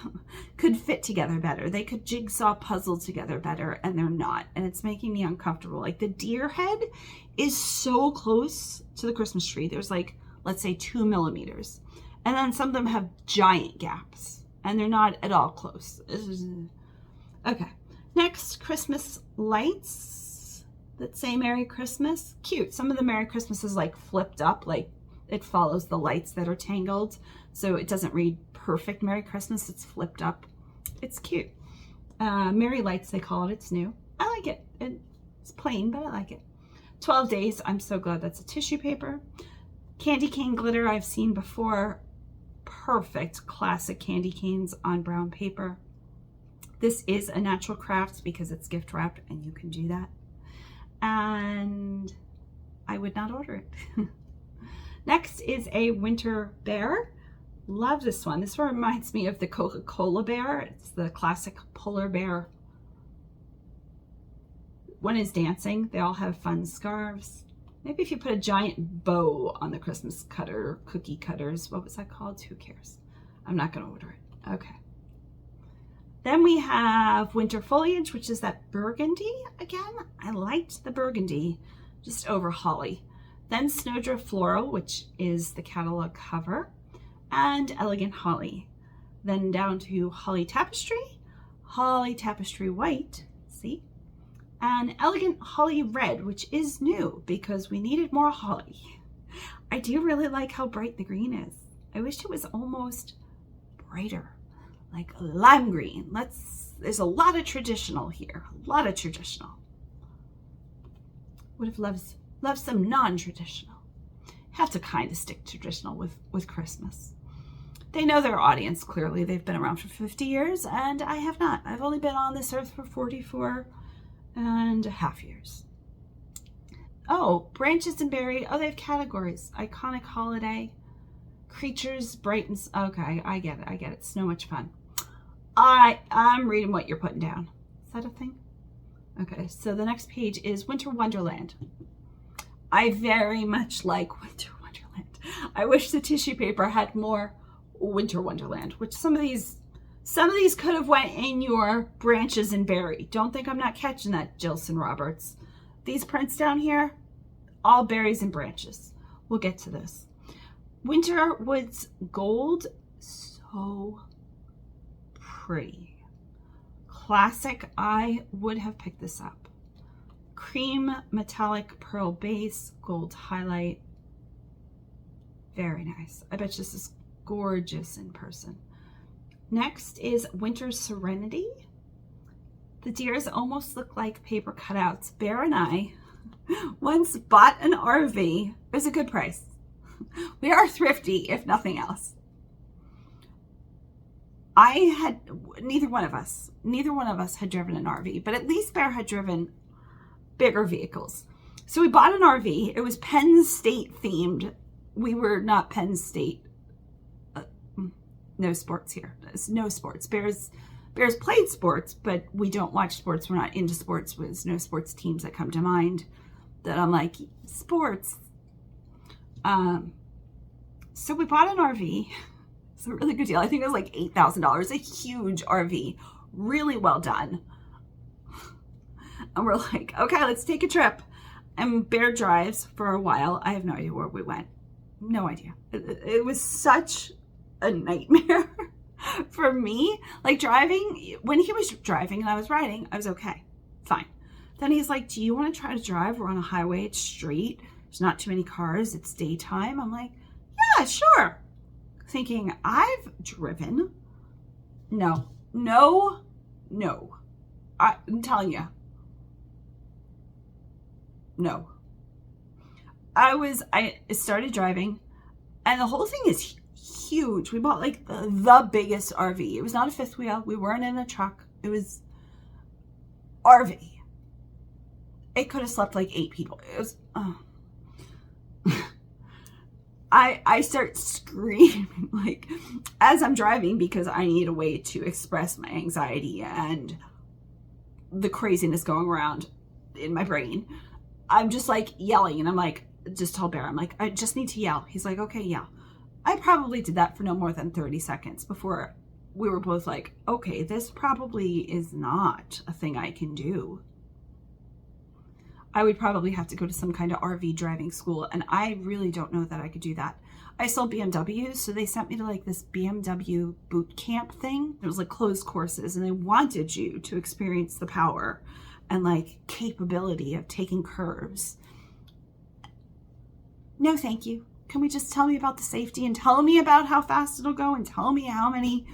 could fit together better. They could jigsaw puzzle together better, and they're not. And it's making me uncomfortable. Like the deer head is so close to the Christmas tree. There's like, let's say 2 millimeters. And then some of them have giant gaps and they're not at all close. Okay, next, Christmas lights that say Merry Christmas. Cute. Some of the Merry Christmas is like flipped up, like it follows the lights that are tangled. So it doesn't read perfect Merry Christmas, it's flipped up. It's cute. Merry Lights, they call it. It's new. I like it. It's plain, but I like it. 12 Days, I'm so glad that's a tissue paper. Candy cane glitter I've seen before. Perfect classic candy canes on brown paper. This is a natural craft because it's gift wrapped and you can do that. And I would not order it. Next is a winter bear. Love this one. This one reminds me of the Coca-Cola bear. It's the classic polar bear. One is dancing. They all have fun scarves. Maybe if you put a giant bow on the Christmas cutter, cookie cutters, what was that called? Who cares? I'm not going to order it. Okay. Then we have winter foliage, which is that burgundy again. I liked the burgundy. just over holly. Then Snowdrift Floral, which is the catalog cover, and Elegant Holly. Then down to Holly Tapestry White, see? And Elegant Holly Red, which is new because we needed more holly. I do really like how bright the green is. I wish it was almost brighter, like lime green. There's a lot of traditional here, a lot of traditional. Would have loved some non-traditional. Have to kind of stick traditional with Christmas. They know their audience, clearly. They've been around for 50 years, and I have not. I've only been on this earth for 44 and a half years. Oh, Branches and Berry. Oh, they have categories. Iconic Holiday. Creatures, bright and... Okay, I get it. So much fun. I'm reading what you're putting down. Is that a thing? Okay, so the next page is Winter Wonderland. I very much like Winter Wonderland. I wish the tissue paper had more Winter Wonderland, which some of these could have went in your Branches and Berry. Don't think I'm not catching that, Jillson Roberts. These prints down here, all berries and branches. We'll get to this. Winterwood's Gold, so pretty. Classic, I would have picked this up. Cream metallic pearl base, gold highlight. Very nice. I bet this is gorgeous in person. Next is Winter Serenity. The deers almost look like paper cutouts. Bear and I once bought an RV. It was a good price. We are thrifty, if nothing else. Neither one of us had driven an RV, but at least Bear had driven bigger vehicles. So we bought an RV. It was Penn State themed. We were not Penn State. No sports here. There's no sports. Bears played sports, but we don't watch sports. We're not into sports. There's no sports teams that come to mind that I'm like, sports. So we bought an RV. It's a really good deal. I think it was like $8,000. A huge RV. Really well done. And we're like, okay, let's take a trip. And Bear drives for a while. I have no idea where we went. No idea. It was such a nightmare for me. Like driving, when he was driving and I was riding, I was okay. Fine. Then he's like, do you want to try to drive? We're on a highway. It's straight. There's not too many cars. It's daytime. I'm like, yeah, sure. Thinking, I've driven. No. I'm telling you. No. I started driving and the whole thing is huge. We bought like the biggest RV. It was not a fifth wheel. We weren't in a truck. It was RV. It could have slept like 8 people. It was, I start screaming like as I'm driving because I need a way to express my anxiety and the craziness going around in my brain. I'm just like yelling and I'm like, just told Bear, I'm like, I just need to yell. He's like, okay, yell. I probably did that for no more than 30 seconds before we were both like, okay, this probably is not a thing I can do. I would probably have to go to some kind of RV driving school, and I really don't know that I could do that. I sold BMWs, so they sent me to like this BMW boot camp thing. It was like closed courses, and they wanted you to experience the power and like capability of taking curves. No, thank you. Can we just tell me about the safety and tell me about how fast it'll go and tell me how many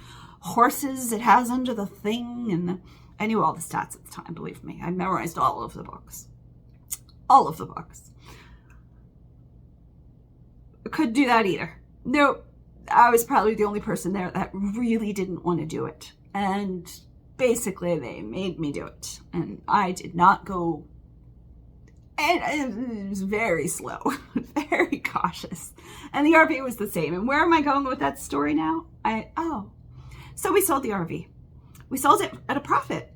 horses it has under the thing? And I knew all the stats at the time, believe me. I memorized all of the books. All of the books. Couldn't do that either. Nope. I was probably the only person there that really didn't want to do it. And basically they made me do it. And I did not go. And it was very slow, very cautious. And the RV was the same. And where am I going with that story now? So we sold the RV. We sold it at a profit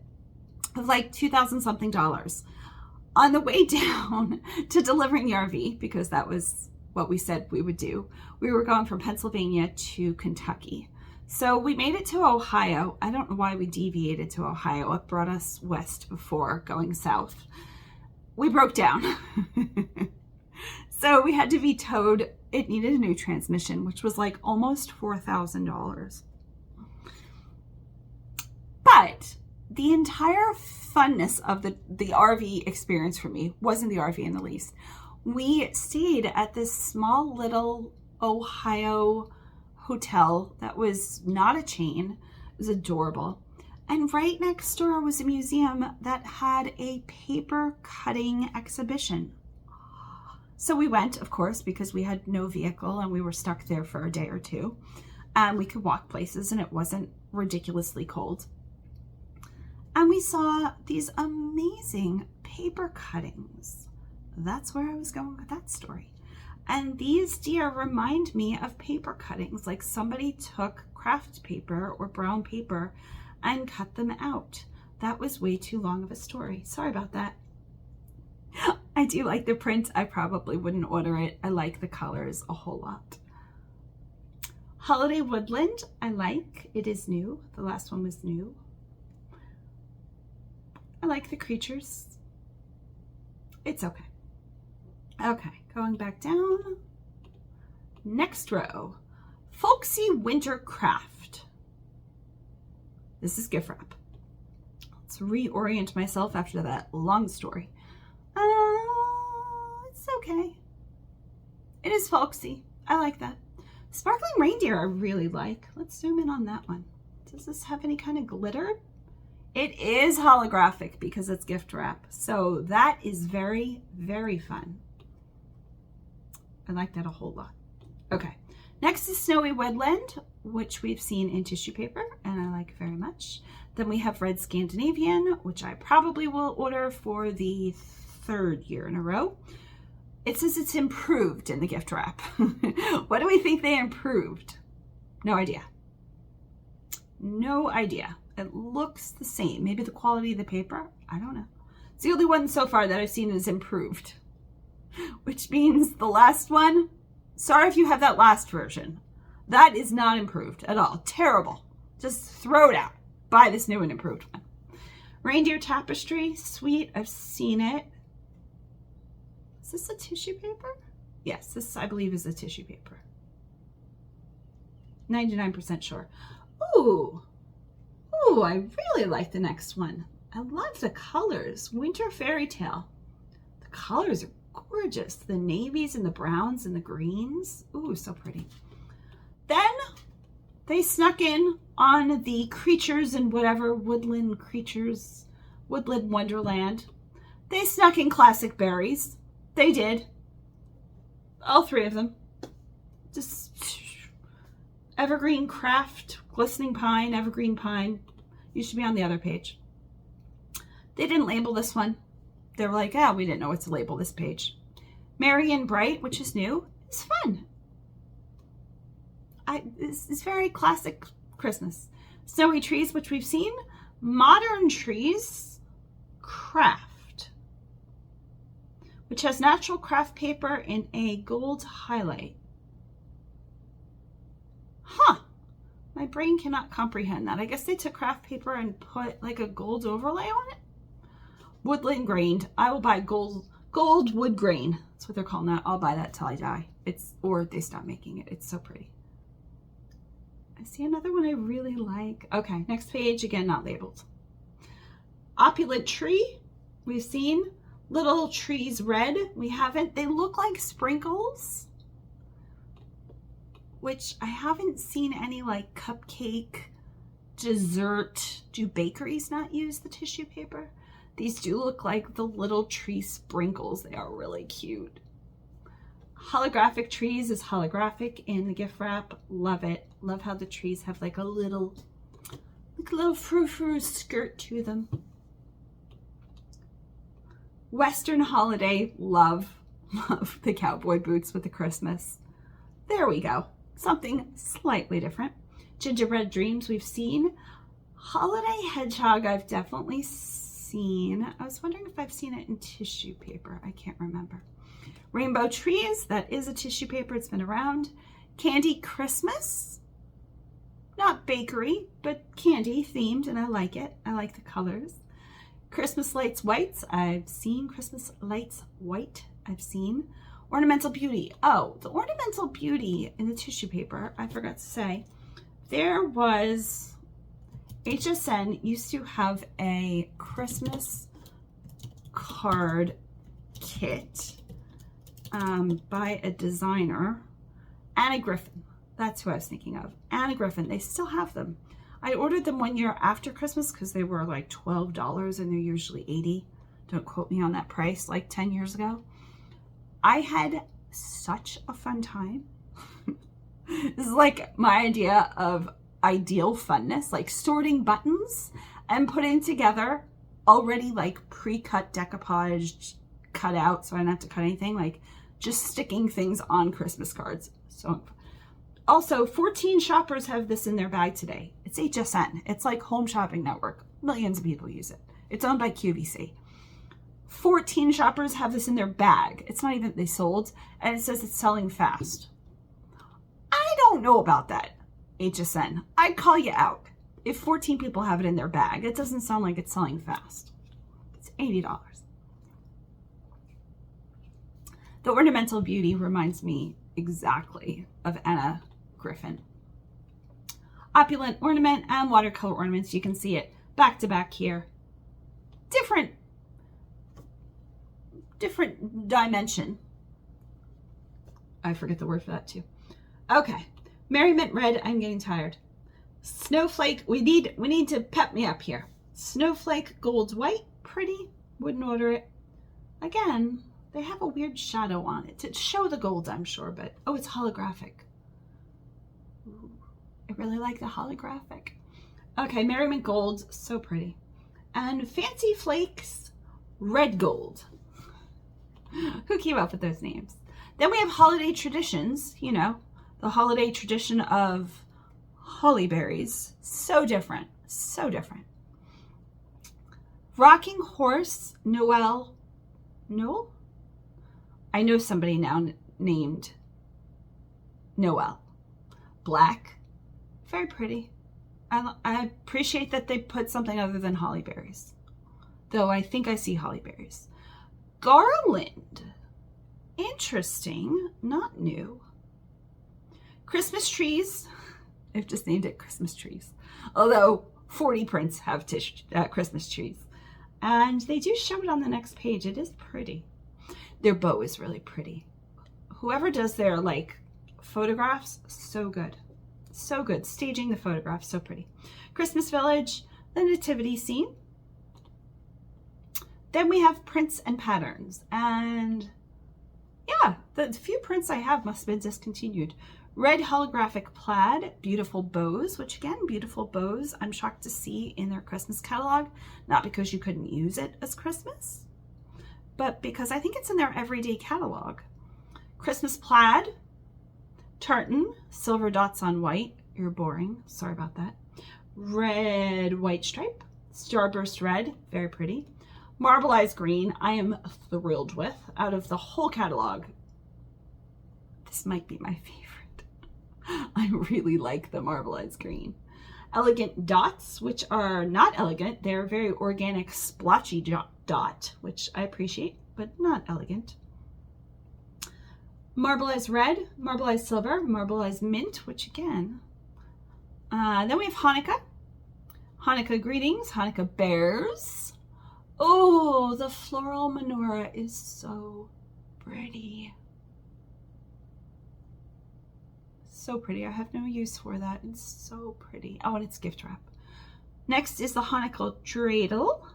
of like $2,000 something. On the way down to delivering the RV, because that was what we said we would do, we were going from Pennsylvania to Kentucky. So we made it to Ohio. I don't know why we deviated to Ohio. It brought us west before going south. we broke down. So we had to be towed. It needed a new transmission, which was like almost $4,000. But the entire funness of the RV experience for me wasn't the RV in the least. We stayed at this small little Ohio hotel that was not a chain. It was adorable. And right next door was a museum that had a paper cutting exhibition. So we went, of course, because we had no vehicle and we were stuck there for a day or two. And we could walk places and it wasn't ridiculously cold. And we saw these amazing paper cuttings. That's where I was going with that story. And these deer remind me of paper cuttings, like somebody took craft paper or brown paper and cut them out. That was way too long of a story. Sorry about that. I do like the print. I probably wouldn't order it. I like the colors a whole lot. Holiday Woodland, I like. It is new. The last one was new. I like the creatures. It's okay. Okay, going back down. Next row. Folksy Winter Craft. This is gift wrap. Let's reorient myself after that long story. It's okay. It is folksy. I like that. Sparkling Reindeer I really like. Let's zoom in on that one. Does this have any kind of glitter? It is holographic because it's gift wrap. So that is very, very fun. I like that a whole lot. Okay. Next is Snowy Woodland, which we've seen in tissue paper and I like very much. Then we have Red Scandinavian, which I probably will order for the 3rd year in a row. It says it's improved in the gift wrap. What do we think they improved? No idea. No idea. It looks the same. Maybe the quality of the paper? I don't know. It's the only one so far that I've seen is improved. Which means the last one, sorry if you have that last version. That is not improved at all. Terrible. Just throw it out. Buy this new and improved one. Reindeer Tapestry, sweet. I've seen it. Is this a tissue paper? Yes, this I believe is a tissue paper. 99% sure. Ooh, I really like the next one. I love the colors. Winter Fairy Tale. The colors are gorgeous. The navies and the browns and the greens. Ooh, so pretty. Then they snuck in on the creatures and whatever, woodland creatures, woodland wonderland. They snuck in classic berries. They did. All 3 of them. Just evergreen craft, glistening pine, evergreen pine. You should be on the other page. They didn't label this one. They were like, we didn't know what to label this page. Merry and Bright, which is new, is fun. It's very classic Christmas. Snowy Trees, which we've seen. Modern Trees Craft, which has natural craft paper in a gold highlight. Huh. My brain cannot comprehend that. I guess they took craft paper and put like a gold overlay on it. Woodland grained. I will buy gold wood grain. That's what they're calling that. I'll buy that till I die. Or they stop making it. It's so pretty. I see another one I really like. Okay, next page, again, not labeled. Opulent Tree, we've seen. Little Trees Red, we haven't. They look like sprinkles, which I haven't seen any like cupcake, dessert. Do bakeries not use the tissue paper? These do look like the little tree sprinkles. They are really cute. Holographic Trees is holographic in the gift wrap. Love it. Love how the trees have like a little frou-frou skirt to them. Western Holiday, love the cowboy boots with the Christmas. There we go. Something slightly different. Gingerbread Dreams we've seen. Holiday Hedgehog I've definitely seen. I was wondering if I've seen it in tissue paper. I can't remember. Rainbow Trees, that is a tissue paper. It's been around. Candy Christmas. Not bakery, but candy themed, and I like it. I like the colors. Christmas lights whites, I've seen. Christmas lights white, I've seen. Ornamental Beauty. Oh, the Ornamental Beauty in the tissue paper, I forgot to say, there was, HSN used to have a Christmas card kit by a designer, Anna Griffin. That's who I was thinking of. Anna Griffin. They still have them. I ordered them one year after Christmas because they were like $12 and they're usually $80. Don't quote me on that price, like 10 years ago. I had such a fun time. This is like my idea of ideal funness, like sorting buttons and putting together already like pre-cut decoupage cut out so I don't have to cut anything, like just sticking things on Christmas cards. So also 14 shoppers have this in their bag today. It's HSN. It's like Home Shopping Network. Millions of people use it. It's owned by QVC. 14 shoppers have this in their bag. It's not even that they sold, and it says it's selling fast. I don't know about that, HSN. I'd call you out. If 14 people have it in their bag, it doesn't sound like it's selling fast. It's $80. The Ornamental Beauty reminds me exactly of Anna Griffin. Opulent ornament and watercolor ornaments. You can see it back to back here. Different dimension. I forget the word for that too. Okay. Merriment Red, I'm getting tired. Snowflake, we need to pep me up here. Snowflake Gold White, pretty, wouldn't order it. Again, they have a weird shadow on it to show the gold, I'm sure, but oh, it's holographic. Ooh, I really like the holographic. Okay, Merriment Gold, so pretty. And Fancy Flakes Red Gold. Who came up with those names? Then we have holiday traditions, you know, the holiday tradition of holly berries. So different, so different. Rocking Horse Noel. Noel? I know somebody now named Noel. Black, very pretty. I appreciate that they put something other than holly berries, though I think I see holly berries. Garland, interesting, not new. Christmas trees, I've just named it Christmas trees, although 40 prints have Christmas trees, and they do show it on the next page. It is pretty. Their bow is really pretty. Whoever does their like photographs, so good. So good. Staging the photographs, so pretty. Christmas Village, the nativity scene. Then we have prints and patterns. And yeah, the few prints I have must have been discontinued. Red holographic plaid, beautiful bows, which again, beautiful bows I'm shocked to see in their Christmas catalog. Not because you couldn't use it as Christmas, but because I think it's in their everyday catalog. Christmas plaid, tartan, silver dots on white. You're boring. Sorry about that. Red, white stripe. Starburst red. Very pretty. Marbleized green. I am thrilled with. Out of the whole catalog, this might be my favorite. I really like the marbleized green. Elegant dots, which are not elegant. They're very organic, splotchy dot, which I appreciate, but not elegant. Marbleized red, marbleized silver, marbleized mint, which again. Then we have Hanukkah. Hanukkah greetings, Hanukkah bears. Oh, the floral menorah is so pretty. So pretty. I have no use for that. It's so pretty. Oh, and it's gift wrap. Next is the Hanukkah dreidel.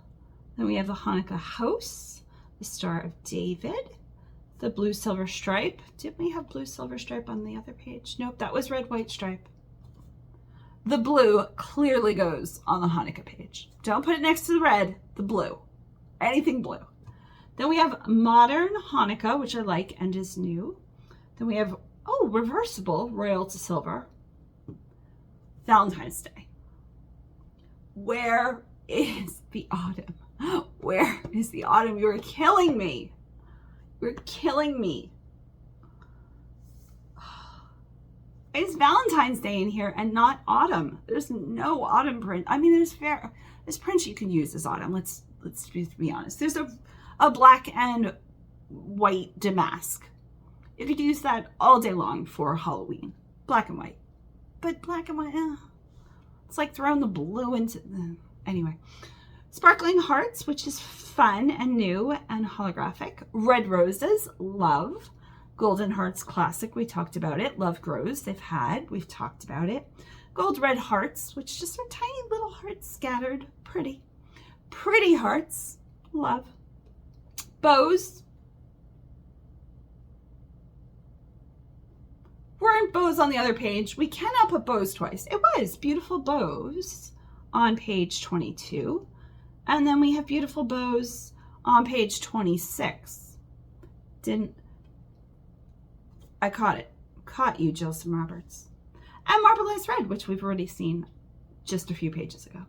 Then we have the Hanukkah house, the Star of David, the blue silver stripe. Didn't we have blue silver stripe on the other page? Nope, that was red white stripe. The blue clearly goes on the Hanukkah page. Don't put it next to the red, the blue. Anything blue. Then we have modern Hanukkah, which I like and is new. Then we have, oh, reversible royal to silver. Valentine's Day. Where is the autumn? Where is the autumn? You're killing me. You're killing me. It's Valentine's Day in here and not autumn. There's no autumn print. I mean, there's prints you can use as autumn. Let's let's be honest. There's a black and white damask. You could use that all day long for Halloween. Black and white. But black and white, it's like throwing the blue into anyway. Sparkling hearts, which is fun and new and holographic. Red roses, love. Golden hearts classic, we talked about it. Love grows, we've talked about it. Gold red hearts, which just are tiny little hearts scattered. Pretty. Pretty hearts, love. Bows. Weren't bows on the other page. We cannot put bows twice. It was beautiful bows on page 22. And then we have beautiful bows on page 26. I caught it. Caught you, Jillson Roberts. And marbleized red, which we've already seen just a few pages ago.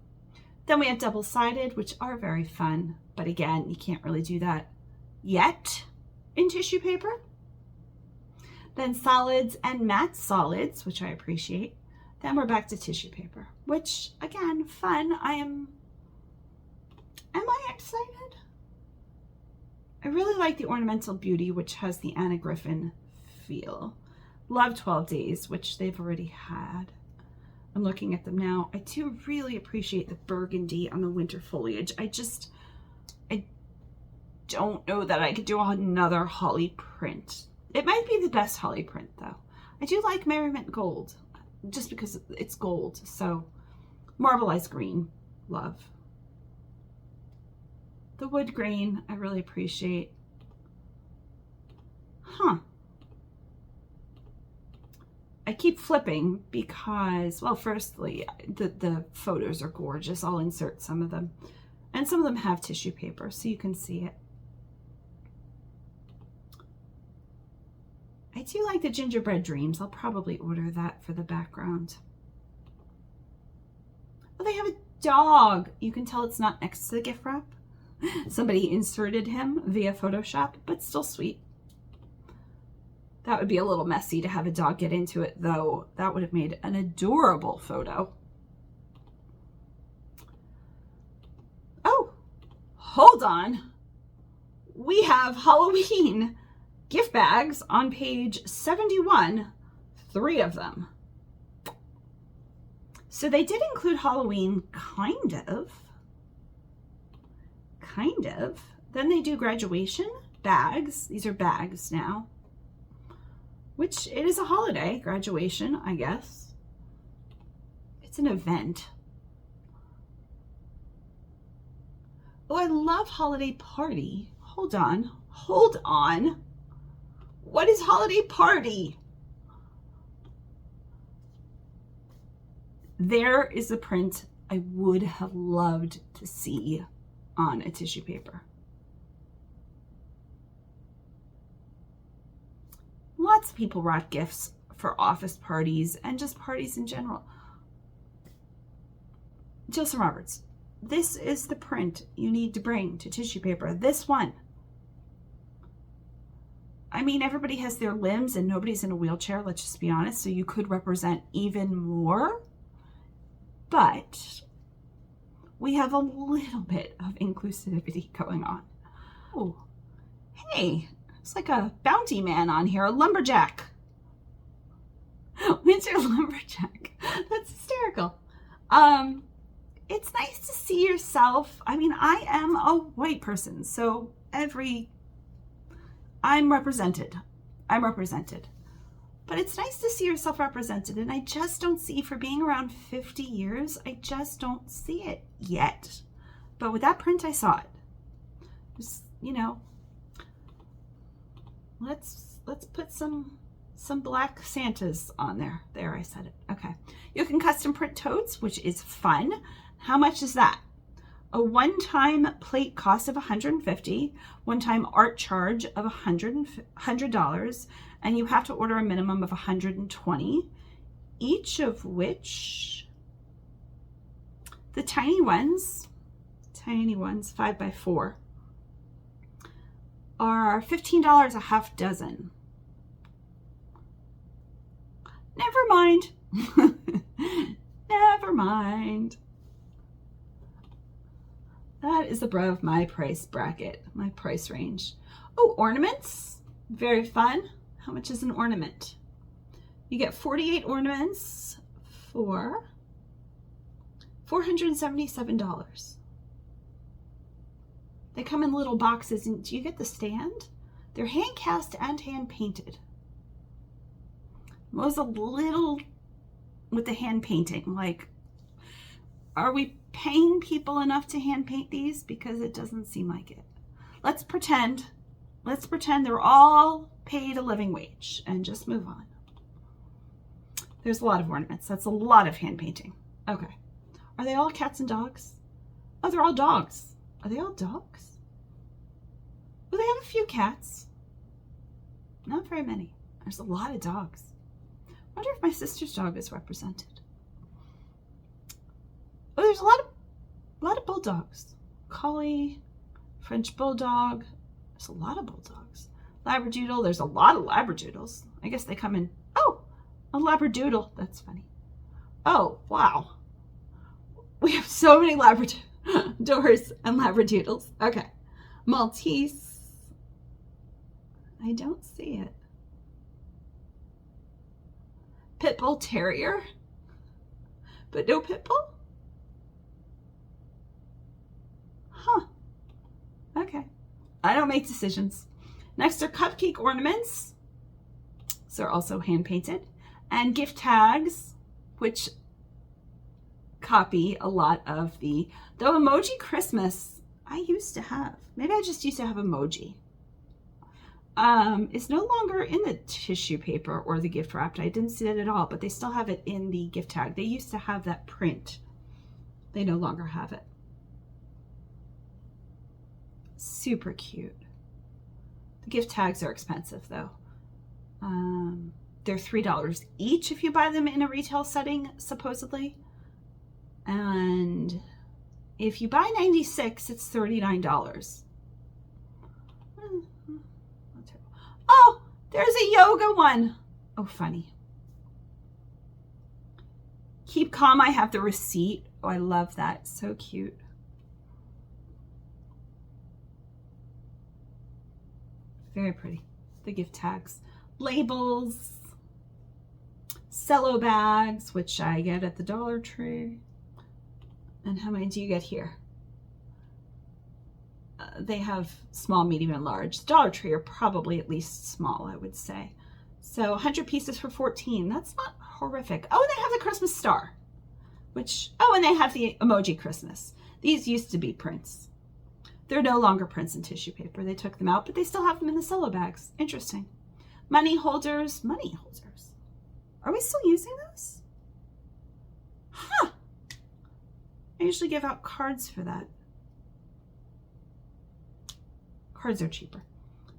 Then we have double-sided, which are very fun. But again, you can't really do that yet in tissue paper. Then solids and matte solids, which I appreciate. Then we're back to tissue paper, which again, fun. Am I excited? I really like the Ornamental Beauty, which has the Anna Griffin feel. Love 12 Days, which they've already had. I'm looking at them now. I do really appreciate the burgundy on the winter foliage. I don't know that I could do another holly print. It might be the best holly print though. I do like Merriment Gold, just because it's gold. So marbleized green, love. The wood grain, I really appreciate. I keep flipping because, well, firstly, the photos are gorgeous. I'll insert some of them. And some of them have tissue paper, so you can see it. I do like the Gingerbread Dreams. I'll probably order that for the background. Oh, they have a dog. You can tell it's not next to the gift wrap. Somebody inserted him via Photoshop, but still sweet. That would be a little messy to have a dog get into it, though. That would have made an adorable photo. Oh, hold on. We have Halloween gift bags on page 71, 3 of them. So they did include Halloween, kind of. Then they do graduation bags. These are bags now. Which it is a holiday, graduation, I guess. It's an event. Oh, I love holiday party. Hold on. What is holiday party? There is a print I would have loved to see on a tissue paper. Lots of people wrap gifts for office parties and just parties in general. Jillson Roberts, this is the print you need to bring to tissue paper. This one. I mean, everybody has their limbs and nobody's in a wheelchair, let's just be honest, so you could represent even more. But we have a little bit of inclusivity going on. Oh, hey, it's like a bounty man on here, a lumberjack. Winter lumberjack. That's hysterical. It's nice to see yourself. I mean, I am a white person, so I'm represented. But it's nice to see yourself represented, and I just don't see, for being around 50 years, I just don't see it yet. But with that print, I saw it. Just, you know, let's put some black Santas on there. There, I said it. Okay. You can custom print totes, which is fun. How much is that? A one-time plate cost of $150, one-time art charge of $100, and you have to order a minimum of 120, each of which the tiny ones, 5x4, are $15 a half dozen. Never mind. Never mind. That is above my price bracket, my price range. Oh, ornaments, very fun. How much is an ornament? You get 48 ornaments for $477. They come in little boxes, and do you get the stand? They're hand cast and hand painted. I was a little with the hand painting, like, are we paying people enough to hand paint these? Because it doesn't seem like it. Let's pretend they're all paid a living wage and just move on. There's a lot of ornaments. That's a lot of hand painting. Okay. Are they all cats and dogs? Oh, they're all dogs. Are they all dogs? Well, they have a few cats. Not very many. There's a lot of dogs. I wonder if my sister's dog is represented. Oh, there's a lot of bulldogs. Collie, French bulldog. There's a lot of bulldogs. Labradoodle. There's a lot of labradoodles. I guess they come in. Oh, a labradoodle. That's funny. Oh, wow. We have so many labradors and labradoodles. Okay. Maltese. I don't see it. Pit bull terrier. But no pit bull? Huh. Okay. I don't make decisions. Next are cupcake ornaments. So they're also hand painted. And gift tags, which copy a lot of the emoji Christmas I used to have. Maybe I just used to have emoji. It's no longer in the tissue paper or the gift wrapped. I didn't see that at all, but they still have it in the gift tag. They used to have that print. They no longer have it. Super cute. The gift tags are expensive though. They're $3 each if you buy them in a retail setting, supposedly. And if you buy 96, it's $39. Oh, there's a yoga one. Oh, funny. Keep calm. I have the receipt. Oh, I love that. So cute. Very pretty. The gift tags. Labels. Cello bags, which I get at the Dollar Tree. And how many do you get here? They have small, medium, and large. Dollar Tree are probably at least small, I would say. So 100 pieces for $14. That's not horrific. Oh, and they have the Christmas star, which, oh, and they have the emoji Christmas. These used to be prints. They're no longer prints in tissue paper. They took them out, but they still have them in the cello bags. Interesting. Money holders. Money holders. Are we still using those? Huh. I usually give out cards for that. Cards are cheaper.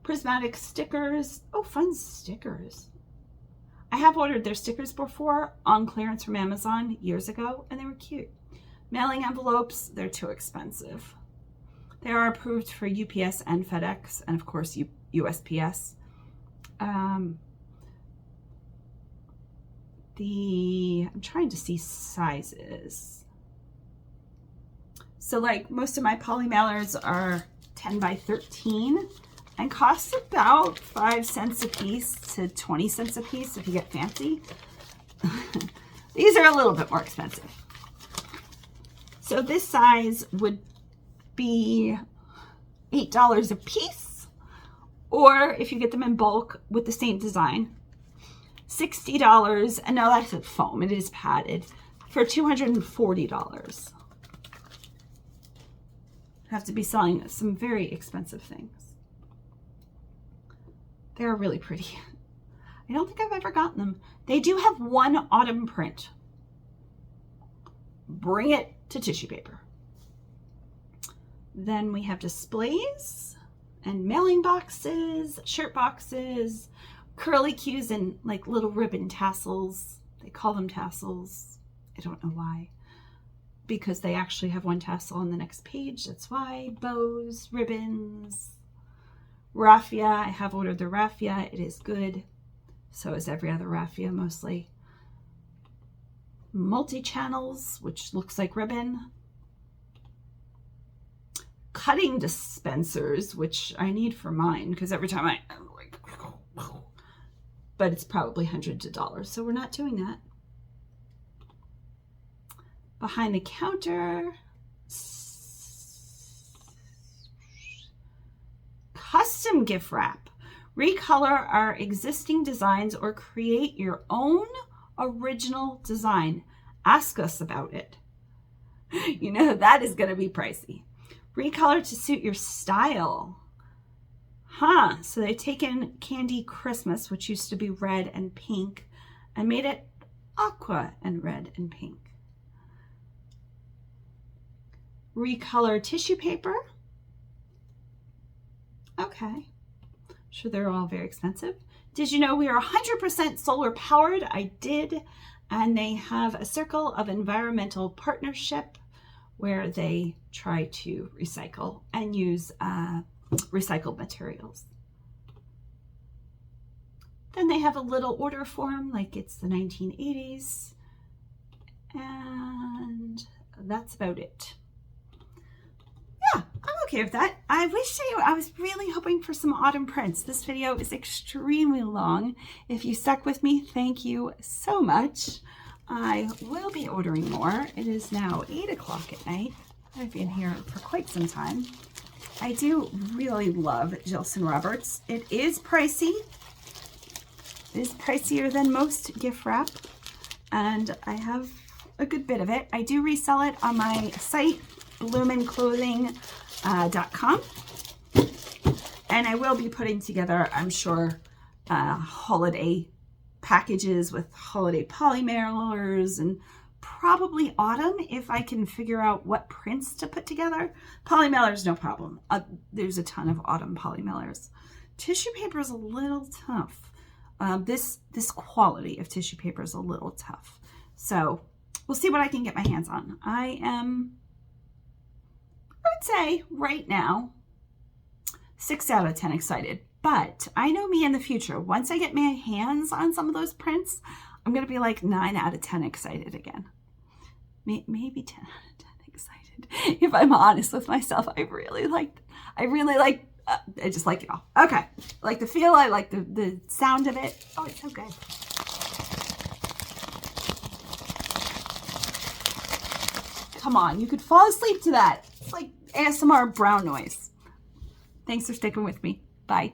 Prismatic stickers. Oh, fun stickers. I have ordered their stickers before on clearance from Amazon years ago, and they were cute. Mailing envelopes, they're too expensive. They are approved for UPS and FedEx, and of course USPS. I'm trying to see sizes. So like most of my poly mailers are 10 by 13 and cost about 5 cents a piece to 20 cents a piece if you get fancy. These are a little bit more expensive. So this size would be $8 a piece, or if you get them in bulk with the same design, $60, and no, that's a foam, it is padded, for $240. Have to be selling some very expensive things. They're really pretty. I don't think I've ever gotten them. They do have one autumn print. Bring it to tissue paper. Then we have displays and mailing boxes, shirt boxes, curly cues, and like little ribbon tassels. They call them tassels. I don't know why. Because they actually have one tassel on the next page. That's why. Bows, ribbons, raffia. I have ordered the raffia. It is good. So is every other raffia mostly. Multi-channels, which looks like ribbon. cutting dispensers, which I need for mine because every time I'm like, but it's probably hundreds of dollars, so we're not doing that. Behind the counter, custom gift wrap. Recolor our existing designs or create your own original design. Ask us about it. You know, that is going to be pricey. Recolor to suit your style. Huh, so they've taken Candy Christmas, which used to be red and pink, and made it aqua and red and pink. Recolor tissue paper. Okay. Sure, they're all very expensive. Did you know we are 100% solar powered? I did. And they have a circle of environmental partnership where they try to recycle and use recycled materials. Then they have a little order form like it's the 1980s. And that's about it. Yeah, I'm okay with that. I was really hoping for some autumn prints. This video is extremely long. If you stuck with me, thank you so much. I will be ordering more. It is now 8 o'clock at night. I've been here for quite some time. I do really love Jillson Roberts. It is pricey. It is pricier than most gift wrap, and I have a good bit of it. I do resell it on my site, bloominclothing.com, and I will be putting together, I'm sure, holiday packages with holiday polymailers and probably autumn if I can figure out what prints to put together. Polymailers, no problem. There's a ton of autumn polymailers. Tissue paper is a little tough. This quality of tissue paper is a little tough. So we'll see what I can get my hands on. I would say right now, 6 out of 10 excited. But I know me in the future. Once I get my hands on some of those prints, I'm going to be like 9 out of 10 excited again. Maybe 10 out of 10 excited. If I'm honest with myself, I just like it all. Okay. I like the feel. I like the sound of it. Oh, it's so good. Come on. You could fall asleep to that. It's like ASMR brown noise. Thanks for sticking with me. Bye.